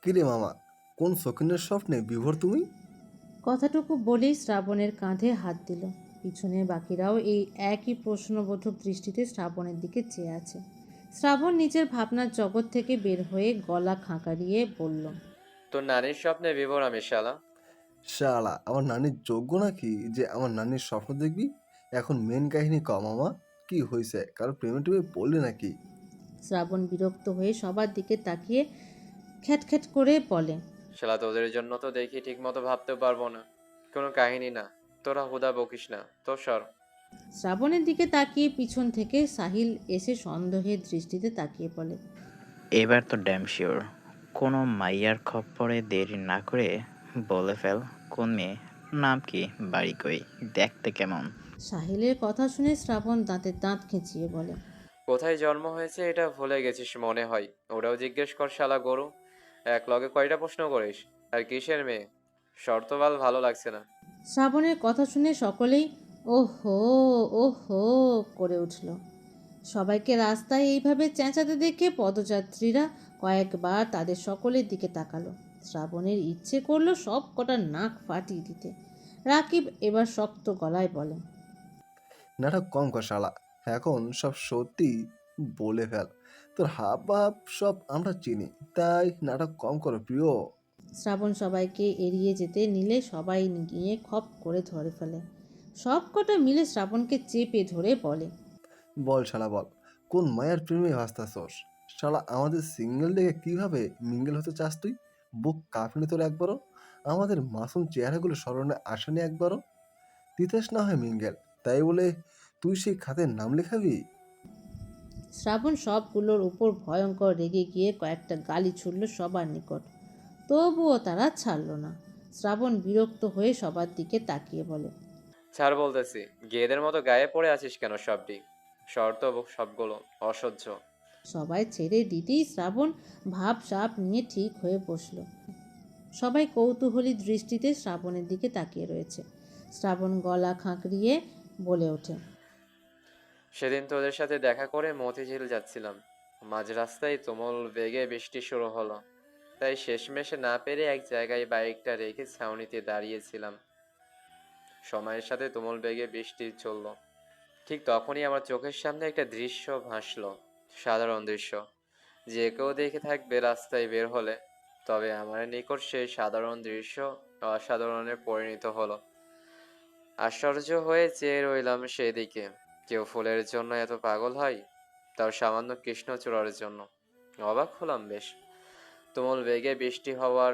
কিরে মামা, কোন শৌখিনের স্বপ্নে বিভোর তুমি? কথাটুকু বলেই শ্রাবণের কাঁধে হাত দিল। পিছনের বাকিরাও এই একই প্রশ্নবোধক দৃষ্টিতে শ্রাবণের দিকে চেয়ে আছে। শ্রাবণ নিজের ভাবনার জগৎ থেকে বের হয়ে গলা খাঁকারিয়ে বলল, তোর নানির স্বপ্নে বিভোর আমি শালা। শালা, আমার নানির যোগ্য নাকি যে আমার নানির স্বপ্ন দেখবি? এখন মেন কাহিনী ক মামা, কি হয়েছে? কারো প্রেমে টেমে পড়লে নাকি? শ্রাবণ বিরক্ত হয়ে সবার দিকে তাকিয়ে খ্যাটখ্যাট করে বলে, শালা তোদের জন্য তো দেখি ঠিক মতো ভাবতেও পারবো না। কোনো কাহিনী না, তোরা হুদা বকিস না তো সর। শ্রাবণের দিকে তাকিয়ে পিছন থেকে সাহিল এসে সন্দেহের দৃষ্টিতে তাকিয়ে বলে, এবার তো ড্যাম শিওর। কোনো মাইয়ার খপ্পরে দেরি না করে বলে ফেল, কোন মেয়ে, নাম কি, বাড়ি কই, দেখতে কেমন? সাহিলের কথা শুনে শ্রাবণ দাঁতে দাঁত খেঁচিয়ে বলে, কোথায় জন্ম হয়েছে এটা ভুলে গেছিস মনে হয়। ওরাও জিজ্ঞেস কর শালা গরু। এক লগে কয়টা প্রশ্ন করিস? আর কিসের মেয়ে? শর্তবাল ভালো লাগছে না। শ্রাবণের কথা শুনে সকলেই ওহো ওহো করে উঠল। সবাইকে রাস্তায় এইভাবে চেঁচাতে দেখে পদযাত্রীরা কয়েকবার তাদের সকলের দিকে তাকালো। শ্রাবণের ইচ্ছে করলো সব কটা নাক ফাটিয়ে দিতে। রাকিব এবার শক্ত গলায় বলে, নাটক কম কর শালা, এখন সব সত্যি বলে ফেল। তোর হাব ভাব সব আমরা চিনি, তাই নাটক কম করো প্রিয়। শ্রাবণ সবাইকে এড়িয়ে যেতে নিলে সবাই গিয়ে খপ করে ধরে ফেলে। সব কটা মিলে শ্রাবণকে চেপে ধরে বলে, বল শালা বল, কোন মায়ের প্রেমে ভাসতাছস? শালা আমাদের সিঙ্গেল দেখে কিভাবে মিঙ্গেল হতে চাস তুই? বুক কাঁপনি তোর একবারও? আমাদের মাসুম চেহারাগুলো স্মরণে আসেনি একবারও? তিতাস না হয় মিঙ্গেল, তাই বলে তুই সেই খাতের নাম লেখাবি? শ্রাবণ সবগুলোর উপর ভয়ঙ্কর রেগে গিয়ে কয়েকটা গালি ছুড়ল সবার নিকট। তবুও তারা ছাড়ল না। শ্রাবণ বিরক্ত হয়ে সবার দিকে তাকিয়ে বলে, ছাড় বলতেছি, গেদের মতো গায়ে পড়ে আছিস কেন সবটি? শর্ত সবগুলো অসহ্য। সবাই ছেড়ে দিতেই শ্রাবণ ভাব সাপ নিয়ে ঠিক হয়ে বসল। সবাই কৌতূহলী দৃষ্টিতে শ্রাবণের দিকে তাকিয়ে রয়েছে। শ্রাবণ গলা খাঁকরিয়ে বলে ওঠে, সেদিন তোদের সাথে দেখা করে মতিঝিল যাচ্ছিলাম। মাঝ রাস্তায় তুমুল বেগে বৃষ্টি শুরু হলো। তাই শেষমেশে না পেরে এক জায়গায় বাইকটা রেখে ছাউনিতে দাঁড়িয়েছিলাম। সময়ের সাথে তুমুল বেগে বৃষ্টি চললো। ঠিক তখনই আমার চোখের সামনে একটা দৃশ্য ভাসলো। সাধারণ দৃশ্য, যে কেউ দেখে থাকবে রাস্তায় বের হলে। তবে আমার নিকট সেই সাধারণ দৃশ্য অসাধারণে পরিণত হলো। আশ্চর্য হয়ে চেয়ে রইলাম সেদিকে। কেউ ফুলের জন্য এত পাগল হয়, তাও সামান্য কৃষ্ণচূড়ার জন্য। অবাক হলাম বেশ। তুমুল বেগে বৃষ্টি হওয়ার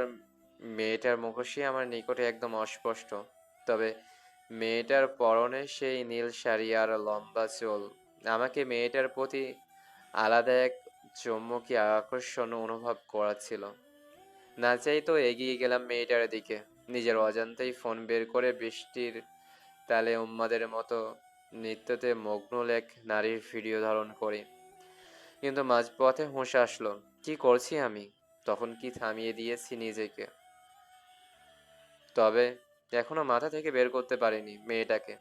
মেয়েটার মুখোশই আমার নিকটে একদম অস্পষ্ট। তবে মেয়েটার পরনে সেই নীল শাড়ি আর লম্বা চুল আমাকে মেয়েটার প্রতি আলাদা এক চুম্বকী আকর্ষণ অনুভব করাচ্ছিল। না চাইতেও এগিয়ে গেলাম মেয়েটার দিকে। নিজের অজান্তেই ফোন বের করে বৃষ্টির তালে উন্মাদের মতো নৃত্যতে মগ্ন এক নারীর ভিডিও ধারণ করি। কিন্তু মাঝপথে হুঁশ আসলো, কি করছি আমি? তখন কি থামিয়ে দিয়েছি নিজেকে? তবে এখনো মাথা থেকে বের করতে পারিনি মেয়েটাকে।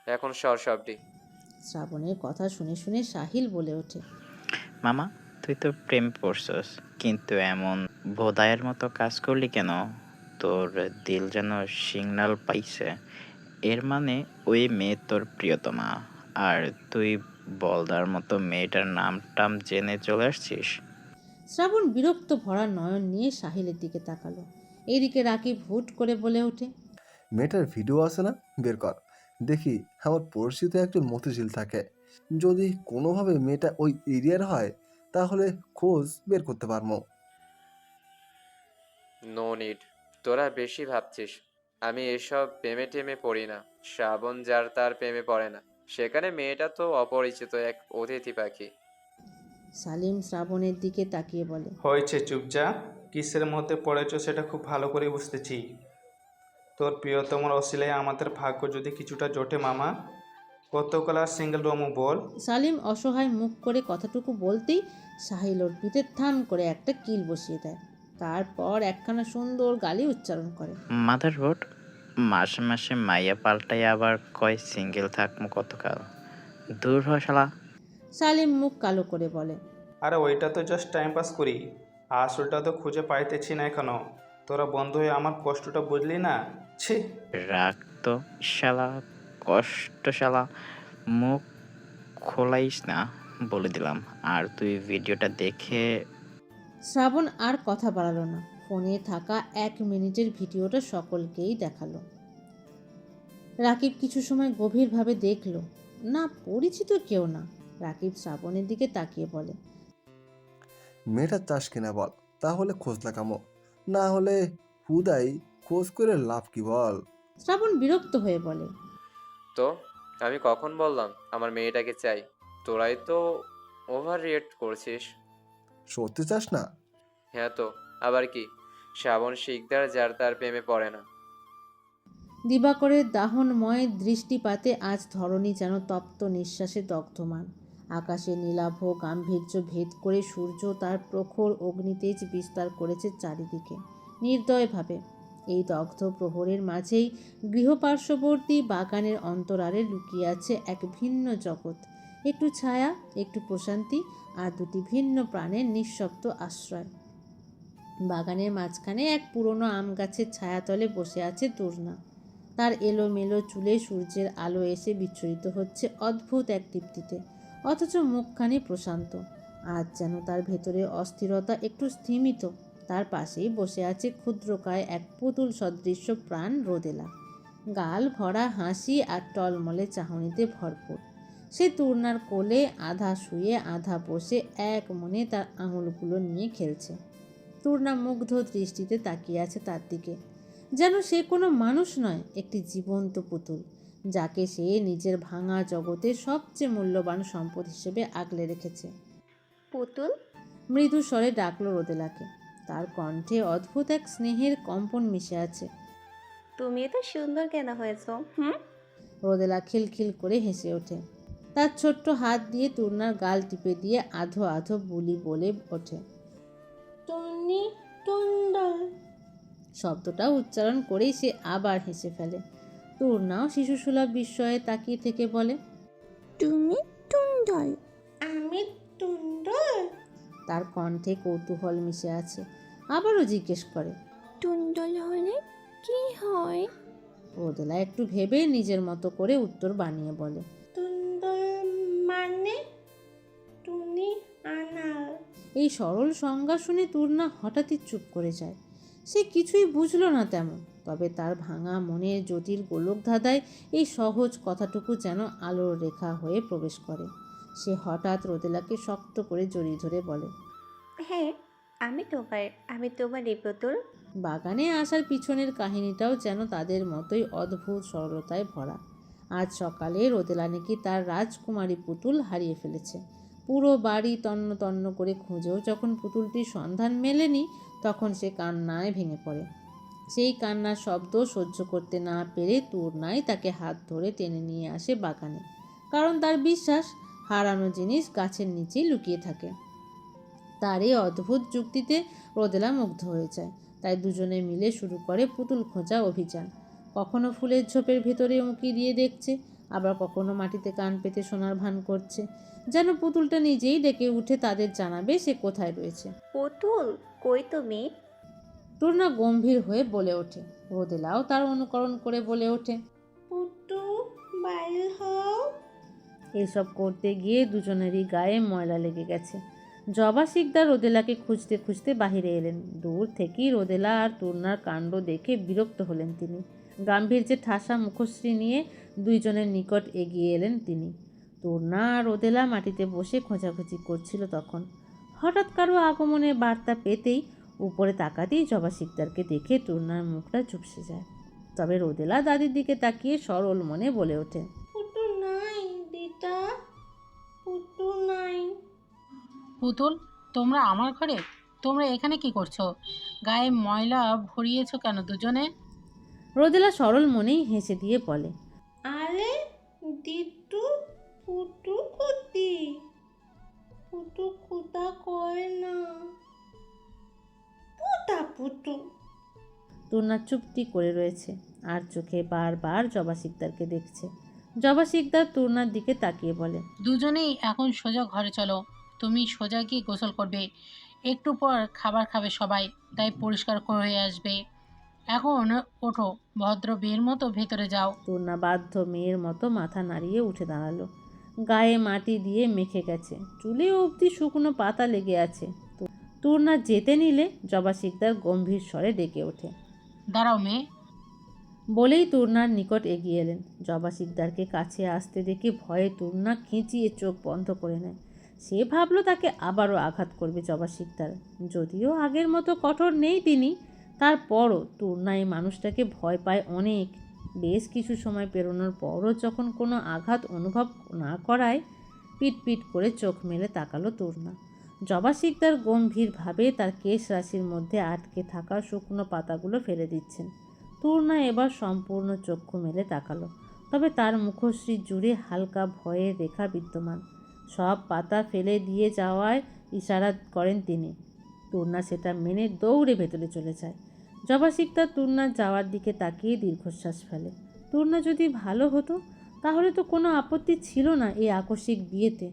এখন সবটি। শ্রাবণের কথা শুনে শুনে সাহিল বলে ওঠে, মামা, তুই তো প্রেম পড়ছস, কিন্তু এমন ভোদাইয়ের মতো কাজ করলি কেন? তোর দিল যেন সিগন্যাল পাইছে। এর মানে ওই মেয়ে তোর প্রিয়তমা, আর তুই বলদার মতো মেয়েটার নাম টাম জেনে চলে আসছিস। শ্রাবণ বিরক্ত ভরা নয়ন নিয়ে সাহিলের দিকে তাকালো। এদিকে রাকিব হুট করে বলে ওঠে, মেয়েটার ভিডিও আছে না? বের কর দেখি। আমার পরিচিত একজন মতিঝিল থাকে, যদি কোনোভাবে মেয়েটা ওই এরিয়ার হয় তাহলে খোঁজ বের করতে পারবো। No need. তোরা বেশি ভাবছিস। আমি এসব প্রেমে টেমে পড়ি না। শ্রাবণ যার তার প্রেমে পড়ে না। সেখানে মেয়েটা তো অপরিচিত এক অতিথি পাখি। সালিম শ্রাবণের দিকে তাকিয়ে বলে, হয়েছে, চুপ যা। কিসের মধ্যে পড়েছ সেটা খুব ভালো করে বুঝতেছি। তোর প্রিয়তমার অছিলায় আমাদের ভাগ্য যদি কিছুটা জোটে মামা। কতকাল আর সিঙ্গেল রমু বল। সালিম অসহায় মুখ করে কথাটুকু বলতেই সাহিল ওর পিঠে থাম করে একটা কিল বসিয়ে দেয়। তারপর একখানা সুন্দর গালি উচ্চারণ করে। মাদার বোর্ড, মাসে মাসে মাইয়া পাল্টাই আবার কয় সিঙ্গেল থাকমু কতকাল? দূর হ শালা। সালিম মুখ কালো করে বলে। আরে ওইটা তো জাস্ট টাইম পাস করি, আসলটা তো খুঁজে পাইতেছি না এখনো। তোরা বন্ধু হয়ে আমার কষ্টটা বুঝলি না? ছি। রাগ তো শালা, কষ্ট শালা, মুখ খোলাইস না বলে দিলাম। আর তুই ভিডিওটা দেখে শ্রাবণ আর কথা বাড়ালো না, ফোনে থাকা 1 মিনিটের ভিডিওটা সকলকেই দেখালো। রাকিব কিছু সময় গভীরভাবে দেখল, না পরিচিত কেউ না। রাকিব শ্রাবণের দিকে তাকিয়ে বলে, মেয়েটার চাষ কিনা বল, তাহলে খোঁজ লাগামো, না হলে হুদাই খোঁজ করে লাভ কি বল। শ্রাবণ বিরক্ত হয়ে বলে, তো আমি কখন বললাম আমার মেয়েটাকে চাই? তোরাই তো ওভার রিয়েক্ট করছিস। সত্যি চাস না? হ্যাঁ তো, আবার কি? শ্রাবণ শিকদার যার তার প্রেমে পড়ে না। দিবাকরের দাহনময় দৃষ্টিপাতে আজ ধরণী যেন তপ্ত নিঃশ্বাসে দগ্ধমান। আকাশে নীলাভ গাম্ভীর্য ভেদ করে সূর্য তার প্রখর অগ্নিতেজ বিস্তার করেছে চারিদিকে নির্দয়ভাবে। এই দগ্ধ প্রহরের মাঝেই গৃহপার্শ্ববর্তী বাগানের অন্তরালে লুকিয়ে আছে এক ভিন্ন জগৎ, একটু ছায়া, একটু প্রশান্তি, আর দুটি ভিন্ন প্রাণের নিঃশব্দ আশ্রয়। বাগানের মাঝখানে এক পুরনো আম গাছের ছায়াতলে বসে আছে তূর্ণা। তার এলোমেলো চুলে সূর্যের আলো এসে বিচ্ছুরিত হচ্ছে অদ্ভুত এক দীপ্তিতে, অথচ মুখখানি প্রশান্ত। আজ যেন তার ভেতরে অস্থিরতা একটু স্থিমিত। তার পাশেই বসে আছে ক্ষুদ্রকায় এক পুতুল সদৃশ্য প্রাণ রোদেলা, গাল ভরা হাসি আর টলমলে চাহনিতে ভরপুর। সে তূর্ণার কোলে আধা শুয়ে আধা বসে এক মনে তার আঙুলগুলো নিয়ে খেলছে। তূর্ণা মুগ্ধ দৃষ্টিতে তাকিয়ে আছে তার দিকে, যেন সে কোনো মানুষ নয়, একটি জীবন্ত পুতুল, যাকে সে নিজের ভাঙা জগতের সবচেয়ে মূল্যবান সম্পদ হিসেবে আগলে রেখেছে। পুতুল, মৃদু স্বরে ডাকলো রোদেলাকে। তার কণ্ঠে অদ্ভুত এক স্নেহের কম্পন মিশে আছে। তুমি এত সুন্দর কেন হয়েছো? রোদেলা খিলখিল করে হেসে ওঠে। তার ছোট্ট হাত দিয়ে তূর্ণার গাল টিপে দিয়ে আধো আধো বুলি বলে ওঠে, টুনি টুন্ডল। শব্দটা উচ্চারণ করেই সে আবার হেসে ফেলে। তূর্ণাও শিশুসুলভ বিস্ময়ে তাকিয়ে থেকে বলে, তুমি টুন্ডল? আমি টুন্ডল? তার কণ্ঠে কৌতূহল মিশে আছে। আবারও জিজ্ঞেস করে, টুন্ডল হলে কি হয়? রোদেলা একটু ভেবে নিজের মতো করে উত্তর বানিয়ে বলে, টুন্ডল মানে টুনি আনার। এই সরল সংজ্ঞা শুনে তূর্ণা হঠাৎই চুপ করে যায়। সে কিছুই বুঝল না তেমন, তবে তার ভাঙা মনের জটিল গোলকধাঁধায় এই সহজ কথাটুকু যেন আলোর রেখা হয়ে প্রবেশ করে। সে হঠাৎ রোদেলাকে শক্ত করে জড়িয়ে ধরে বলে, হ্যাঁ, আমি তোমার এই পুতুল। বাগানে আসার পিছনের কাহিনীটাও যেন তাদের মতোই অদ্ভুত সরলতায় ভরা। আজ সকালে রোদেলা নাকি তার রাজকুমারী পুতুল হারিয়ে ফেলেছে। পুরো বাড়ি তন্ন তন্ন করে খুঁজেও যখন পুতুলটির সন্ধান মেলেনি, তখন সে কান্নায় ভেঙে পড়ে। সেই কান্নার শব্দ সহ্য করতে না পেরে তূর্ণাই তাকে হাত ধরে টেনে নিয়ে আসে বাগানে, কারণ তার বিশ্বাস হারানো জিনিস গাছের নিচেই লুকিয়ে থাকে। তার এই অদ্ভুত যুক্তিতে রোদেলা মুগ্ধ হয়ে যায়। তাই দুজনে মিলে শুরু করে পুতুল খোঁজা অভিযান। কখনো ফুলের ঝোপের ভেতরে উঁকি দিয়ে দেখছে, আবার কখনো মাটিতে কান পেতে শোনার ভান করছে, যেন পুতুলটা নিজেই ডেকে উঠে তাদের জানাবে সে কোথায় রয়েছে। পুতুল, কই তুমি? তূর্ণা গম্ভীর হয়ে বলে ওঠে। রোদেলাও তার অনুকরণ করে বলে ওঠে, পুটু বাইর হও। এসব করতে গিয়ে দুজনেরই গায়ে ময়লা লেগে গেছে। জবা শিকদার রোদেলাকে খুঁজতে খুঁজতে বাহিরে এলেন। দূর থেকেই রোদেলা আর তূর্ণার কাণ্ড দেখে বিরক্ত হলেন তিনি। গাম্ভীর্যে ঠাসা মুখশ্রী নিয়ে দুইজনের নিকট এগিয়ে এলেন তিনি। তূর্ণা আর রোদেলা মাটিতে বসে খোঁজাখুঁজি করছিল তখন। হঠাৎ কারো আগমনের বার্তা পেতেই উপরে তাকাতেই জবা শিকদারকে দেখে তূর্ণার মুখটা চুপসে যায়। তবে রোদেলা দাদির দিকে তাকিয়ে সরল মনে বলে ওঠে, পুটু নাই দিদা, পুটু নাই। পুতুল, তোমরা আমার ঘরে? তোমরা এখানে কি করছো? গায়ে ময়লা ভরিয়েছো কেন দুজনে? রোদেলা সরল মনেই হেসে দিয়ে বলে, আরে দিটু, পুটু কুতি, পুটু কুতা কয় না, পুটা পুটু। তূর্ণা চুপটি করে রয়েছে আর চোখে বারবার জবা শিকদারকে দেখছে। জবা শিকদার তূর্ণার দিকে তাকিয়ে বলে, দুজনেই এখন সোজা ঘরে চলো। তুমি সোজা গিয়ে গোসল করবে, একটু পর খাবার খাবে সবাই, তাই পরিষ্কার হয়ে আসবে। এখন ওঠো, ভদ্র বিয়ের মতো ভেতরে যাও। তূর্ণা বাধ্য মেয়ের মতো মাথা নাড়িয়ে উঠে দাঁড়ালো। গায়ে মাটি দিয়ে মেখে গেছে, চুলে অবধি শুকনো পাতা লেগে আছে। তূর্ণা যেতে নিলে জবা শিকদার গম্ভীর স্বরে ডেকে ওঠে। দাঁড়াও মেয়ে। বলেই তূর্ণার নিকট এগিয়ে এলেন। জবা শিকদারকে কাছে আসতে দেখে ভয়ে তূর্ণা খিঁচিয়ে চোখ বন্ধ করে নেয়। সে ভাবল তাকে আবারও আঘাত করবে জবা শিকদার। যদিও আগের মতো কঠোর নেই তিনি, তারপরও তূর্ণা এই মানুষটাকে ভয় পায় অনেক। বেশ কিছু সময় পেরোনোর পরও যখন কোনো আঘাত অনুভব না করায়, পিট পিট করে চোখ মেলে তাকালো তূর্ণা। জবা শিকদার গম্ভীরভাবে তার কেশ রাশির মধ্যে আটকে থাকা শুকনো পাতাগুলো ফেলে দিচ্ছেন। তূর্ণা এবার সম্পূর্ণ চক্ষু মেলে তাকালো, তবে তার মুখশ্রী জুড়ে হালকা ভয়ের রেখা বিদ্যমান। সব পাতা ফেলে দিয়ে যাওয়ায় ইশারা করেন তিনি। তূর্ণা সেটা মেনে দৌড়ে ভেতরে চলে যায়। জবা শিকদার তূর্ণার যাওয়ার দিকে তাকিয়ে দীর্ঘশ্বাস ফেলে। তূর্ণা যদি ভালো হতো তাহলে তো কোনো আপত্তি ছিল না এই আকস্মিক বিয়েতে।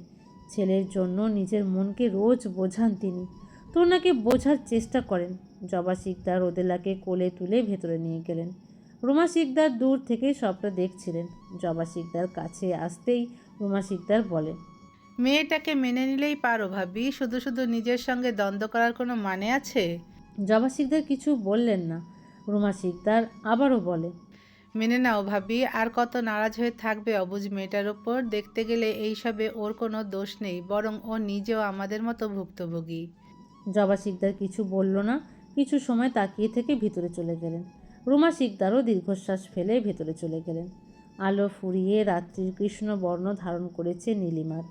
ছেলের জন্য নিজের মনকে রোজ বোঝান তিনি, তূর্ণাকে বোঝার চেষ্টা করেন। জবা শিকদার রোদেলাকে কোলে তুলে ভেতরে নিয়ে গেলেন। রুমা শিকদার দূর থেকেই সবটা দেখছিলেন। জবা শিকদার কাছে আসতেই রুমা শিকদার বলে, মেয়েটাকে মেনে নিলেই পারো ভাবি, শুধু শুধু নিজের সঙ্গে দ্বন্দ্ব করার কোনো মানে আছে? জবা শিকদার কিছু বললেন না। রুমা শিকদার আবারও বলে, মেনে নাও ভাবি, আর কত নারাজ হয়ে থাকবে অবুঝ মেয়েটার ওপর? দেখতে গেলে এইসবে ওর কোনো দোষ নেই, বরং ও নিজেও আমাদের মতো ভুক্তভোগী। জবা শিকদার কিছু বলল না। কিছু সময় তাকিয়ে থেকে ভিতরে চলে গেলেন। রুমা শিকদারও দীর্ঘশ্বাস ফেলে ভেতরে চলে গেলেন। আলো ফুরিয়ে রাত্রির কৃষ্ণ বর্ণ ধারণ করেছে নীলিমার।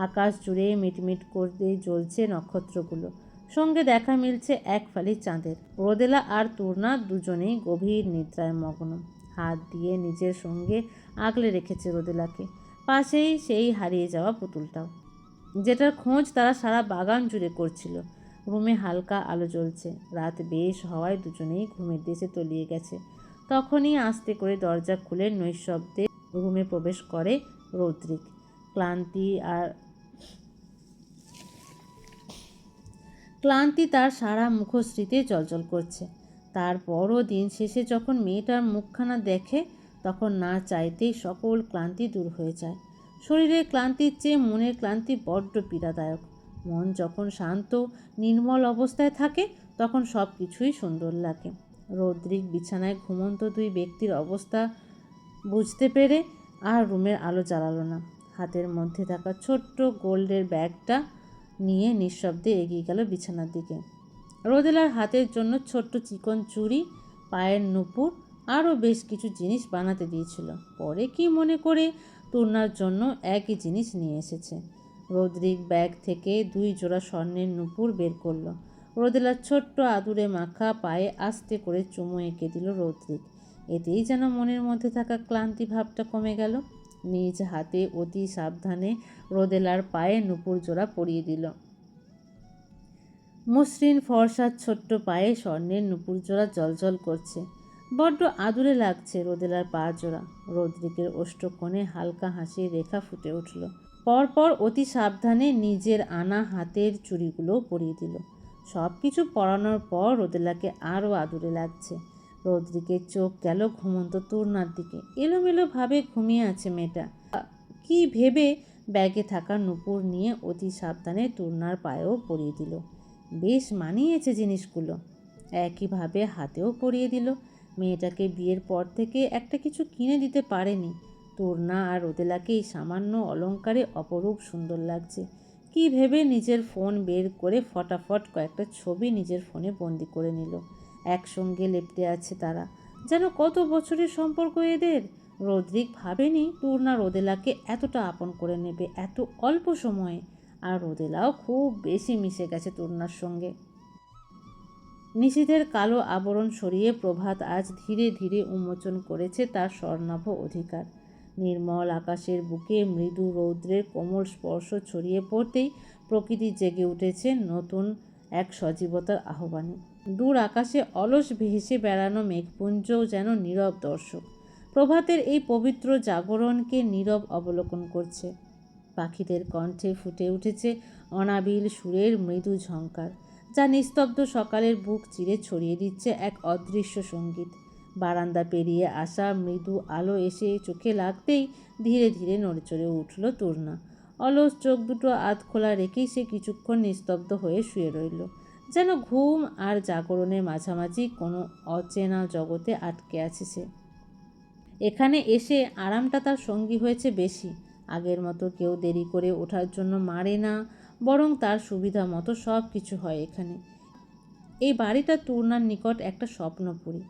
আকাশ জুড়ে মিটমিট করতে জ্বলছে নক্ষত্রগুলো। সঙ্গে দেখা মিলছে এক ফালি চাঁদের। রোদেলা আর তূর্ণা দুজনেই গভীর নিদ্রায় মগ্ন। হাত দিয়ে নিজের সঙ্গে আগলে রেখেছে রোদেলাকে, পাশেই সেই হারিয়ে যাওয়া পুতুলটাও, যেটার খোঁজ তারা সারা বাগান জুড়ে করছিল। রুমে হালকা আলো জ্বলছে। রাত বেশ হওয়ায় দুজনেই ঘুমের দেশে তলিয়ে গেছে। তখনই আস্তে করে দরজা খুলে নৈশব্দে রুমে প্রবেশ করে রৌদ্রিক। ক্লান্তি তার সারা মুখশ্রীতে জ্বলজ্বল করছে। তারপরও দিন শেষে যখন মেয়েটার মুখখানা দেখে, তখন না চাইতেই সকল ক্লান্তি দূর হয়ে যায়। শরীরের ক্লান্তির চেয়ে মনের ক্লান্তি বড্ড পীড়াদায়ক। মন যখন শান্ত নির্মল অবস্থায় থাকে তখন সব কিছুই সুন্দর লাগে। রৌদ্রিক বিছানায় ঘুমন্ত দুই ব্যক্তির অবস্থা বুঝতে পেরে আর রুমের আলো জ্বালালো না। হাতের মধ্যে থাকা ছোট্ট গোল্ডের ব্যাগটা নিয়ে নিঃশব্দে এগিয়ে গেল বিছানার দিকে। রোদেলার হাতের জন্য ছোট্ট চিকন চুড়ি, পায়ের নুপুর, আরও বেশ কিছু জিনিস বানাতে দিয়েছিল। পরে কি মনে করে তূর্ণার জন্য একই জিনিস নিয়ে এসেছে। রৌদ্রিক ব্যাগ থেকে 2 জোড়া স্বর্ণের নুপুর বের করলো। রোদেলার ছোট্ট আদুরে মাখা পায়ে আস্তে করে চুমু এঁকে দিল রৌদ্রিক। এতেই যেন মনের মধ্যে থাকা ক্লান্তি ভাবটা কমে গেল। নিজ হাতে অতি সাবধানে রোদেলার পায়ে নুপুর জোড়া পরিয়ে দিল। মসৃণ ফর্সার ছোট্ট পায়ে স্বর্ণের নুপুর জোড়া জ্বলজ্বল করছে। বড্ড আদুরে লাগছে রোদেলার পা জোড়া। রৌদ্রিকের ওষ্ঠকোণে হালকা হাসির রেখা ফুটে উঠল। পরপর অতি সাবধানে নিজের আনা হাতের চুড়িগুলোও পরিয়ে দিল। সব কিছু পরানোর পর রোদেলাকে আরও আদুরে লাগছে। রৌদ্রিকের চোখ গেল ঘুমন্ত তূর্ণার দিকে। এলোমেলোভাবে ঘুমিয়ে আছে মেয়েটা। কি ভেবে ব্যাগে থাকা নুপুর নিয়ে অতি সাবধানে তূর্ণার পায়েও পরিয়ে দিল। বেশ মানিয়েছে জিনিসগুলো। একইভাবে হাতেও পরিয়ে দিল। মেয়েটাকে বিয়ের পর থেকে একটা কিছু কিনে দিতে পারেনি। তূর্ণা আর রোদেলাকে এই সামান্য অলংকারে অপরূপ সুন্দর লাগছে। কি ভেবে নিজের ফোন বের করে ফটাফট কয়েকটা ছবি নিজের ফোনে বন্দি করে নিল। একসঙ্গে লেপ্টে আছে তারা, যেন কত বছরের সম্পর্ক এদের। রৌদ্রিক ভাবেনি তূর্ণা রোদেলাকে এতটা আপন করে নেবে এত অল্প সময়ে। আর রোদেলাও খুব বেশি মিশে গেছে তূর্ণার সঙ্গে। নিশীথের কালো আবরণ সরিয়ে প্রভাত আজ ধীরে ধীরে উন্মোচন করেছে তার স্বর্ণাভ অধিকার। নির্মল আকাশের বুকে মৃদু রৌদ্রের কোমল স্পর্শ ছড়িয়ে পড়তেই প্রকৃতি জেগে উঠেছে নতুন এক সজীবতার আহ্বানে। দূর আকাশে অলস ভেসে বেড়ানো মেঘপুঞ্জও যেন নীরব দর্শক। প্রভাতের এই পবিত্র জাগরণকে নীরব অবলোকন করছে। পাখিদের কণ্ঠে ফুটে উঠেছে অনাবিল সুরের মৃদু ঝঙ্কার, যা নিস্তব্ধ সকালের বুক চিরে ছড়িয়ে দিচ্ছে এক অদৃশ্য সঙ্গীত। বারান্দা পেরিয়ে আসা মৃদু আলো এসে চোখে লাগতেই ধীরে ধীরে নড়েচড়ে উঠল তূর্ণা। অলস চোখ দুটো আধ খোলা রেখেই সে কিছুক্ষণ নিস্তব্ধ হয়ে শুয়ে রইল, যেন ঘুম আর জাগরণের মাঝামাঝি কোনো অচেনা জগতে আটকে আছে সে। এখানে এসে আরামটা তার সঙ্গী হয়েছে বেশি। আগের মতো কেউ দেরি করে ওঠার জন্য মারে না, বরং তার সুবিধা মতো সব কিছু হয় এখানে। এই বাড়িটা তূর্ণার নিকট একটা স্বপ্নপুরী।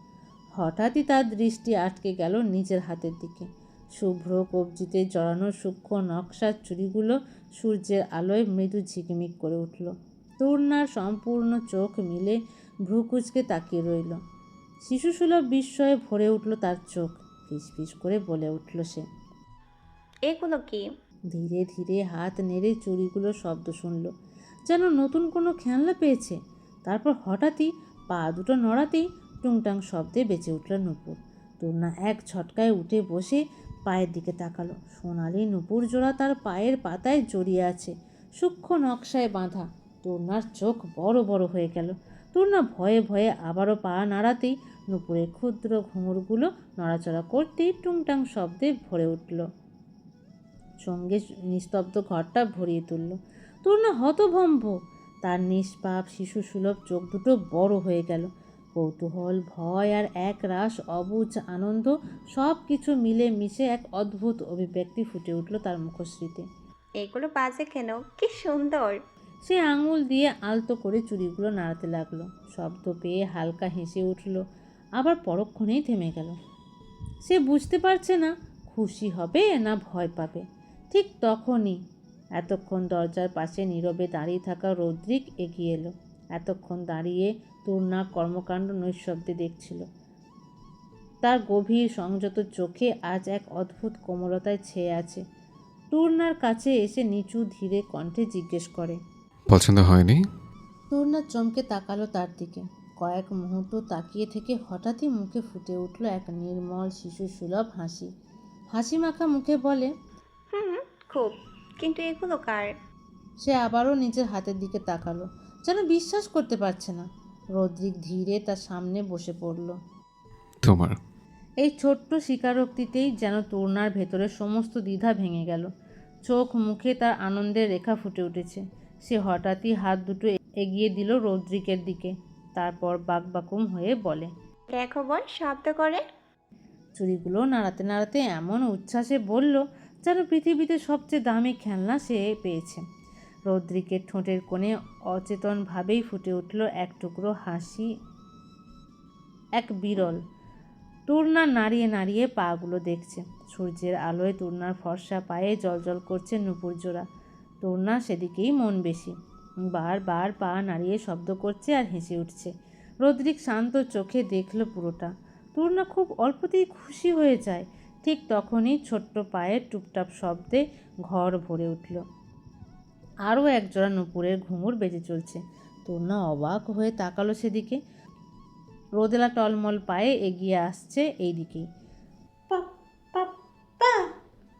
হঠাৎই তার দৃষ্টি আটকে গেল নিজের হাতের দিকে। শুভ্র কবজিতে জড়ানো সূক্ষ্ম নকশার চুড়িগুলো সূর্যের আলোয় মৃদু ঝিকমিক করে উঠল। তূর্ণার সম্পূর্ণ চোখ মিলে ভ্রু কুঁচকে তাকিয়ে রইল। শিশুসুলভ বিস্ময়ে ভরে উঠল তার চোখ। ফিসফিস করে বলে উঠল সে। এগুলো কি? ধীরে ধীরে হাত নেড়ে চুড়িগুলো শব্দ শুনল, যেন নতুন কোনো খেলনা পেয়েছে। তারপর হঠাৎই পা দুটো নড়াতেই টুংটাং শব্দে বেঁচে উঠল নূপুর। তূর্ণা এক ঝটকায় উঠে বসে পায়ের দিকে তাকালো। সোনালি নূপুর জোড়া তার পায়ের পাতায় জড়িয়ে আছে, সূক্ষ্ম নকশায় বাঁধা। তূর্ণার চোখ বড় বড় হয়ে গেল। তূর্ণা ভয়ে ভয়ে আবারও পা নাড়াতেই নূপুরের ক্ষুদ্র ঘুঙুরগুলো নড়াচড়া করতেই টুংটাং শব্দে ভরে উঠল। সঙ্গে নিস্তব্ধ ঘরটা ভরিয়ে তুলল। তূর্ণা হতভম্ব। তার নিষ্পাপ শিশুসুলভ চোখ দুটো বড় হয়ে গেল। কৌতূহল, ভয় আর এক রাশ অবুঝ আনন্দ সব কিছু মিলে মিশে এক অদ্ভুত অভিব্যক্তি ফুটে উঠল তার মুখশ্রীতে। এগুলো বাজে কেন? কি সুন্দর! সে আঙুল দিয়ে আলতো করে চুড়িগুলো নাড়াতে লাগলো। শব্দ পেয়ে হালকা হেসে উঠল, আবার পরক্ষণেই থেমে গেল। সে বুঝতে পারছে না খুশি হবে না ভয় পাবে। ঠিক তখনই এতক্ষণ দরজার পাশে নীরবে দাঁড়িয়ে থাকা রৌদ্রিক এগিয়ে এলো। এতক্ষণ দাঁড়িয়ে তূর্ণা কর্মকাণ্ড নৈঃশব্দে দেখছিল। তার গভীর সংযত চোখে আজ এক অদ্ভুত কোমলতায় ছেয়ে আছে। তূর্ণার কাছে এসে নিচু ধীরে কণ্ঠে জিজ্ঞেস করে, পছন্দ হয়নি? তূর্ণা চমকে তাকালো তার দিকে। কয়েক মুহূর্ত তাকিয়ে থেকে হঠাৎই মুখে ফুটে উঠল এক নির্মল শিশু সুলভ হাসি। হাসি মাখা মুখে বলে, খুব। কিন্তু এগুলো কার? সে আবারও নিজের হাতের দিকে তাকালো, যেন বিশ্বাস করতে পারছে না। রদ্রিক ধীরে তার সামনে বসে পড়ল। তোমার। এই ছোট্ট স্বীকারোক্তিতেই যেন তূর্ণার ভেতরে সমস্ত দ্বিধা ভেঙে গেল। চোখ মুখে তার আনন্দের রেখা ফুটে উঠেছে। সে হঠাৎই হাত দুটো এগিয়ে দিল রদ্রিকের দিকে। তারপর বাকবাকুম হয়ে বলে, দেখো বোন, শব্দ করে। চুড়িগুলো নাড়াতে নাড়াতে এমন উচ্ছ্বাসে বলল, যেন পৃথিবীতে সবচেয়ে দামি খেলনা সে পেয়েছে। রদ্রিকের ঠোঁটের কোণে অচেতনভাবেই ফুটে উঠল এক টুকরো হাসি, এক বিরল। তূর্ণা নাড়িয়ে নাড়িয়ে পাগুলো দেখছে। সূর্যের আলোয় তূর্ণার ফর্সা পায়ে জলজল করছে নূপুর জোড়া। তূর্ণা সেদিকেই মন বেশি। বারবার পা নাড়িয়ে শব্দ করছে আর হেসে উঠছে। রদ্রিক শান্ত চোখে দেখল পুরোটা। তূর্ণা খুব অল্পতেই খুশি হয়ে যায়। ঠিক তখনই ছোট্ট পায়ের টুপটাপ শব্দে ঘর ভরে উঠল। আরও একজোড়া নূপুরের ঘুঙুর বেজে চলছে। তূর্ণা অবাক হয়ে তাকালো সেদিকে। রোদেলা টলমল পায়ে এগিয়ে আসছে এই দিকেই।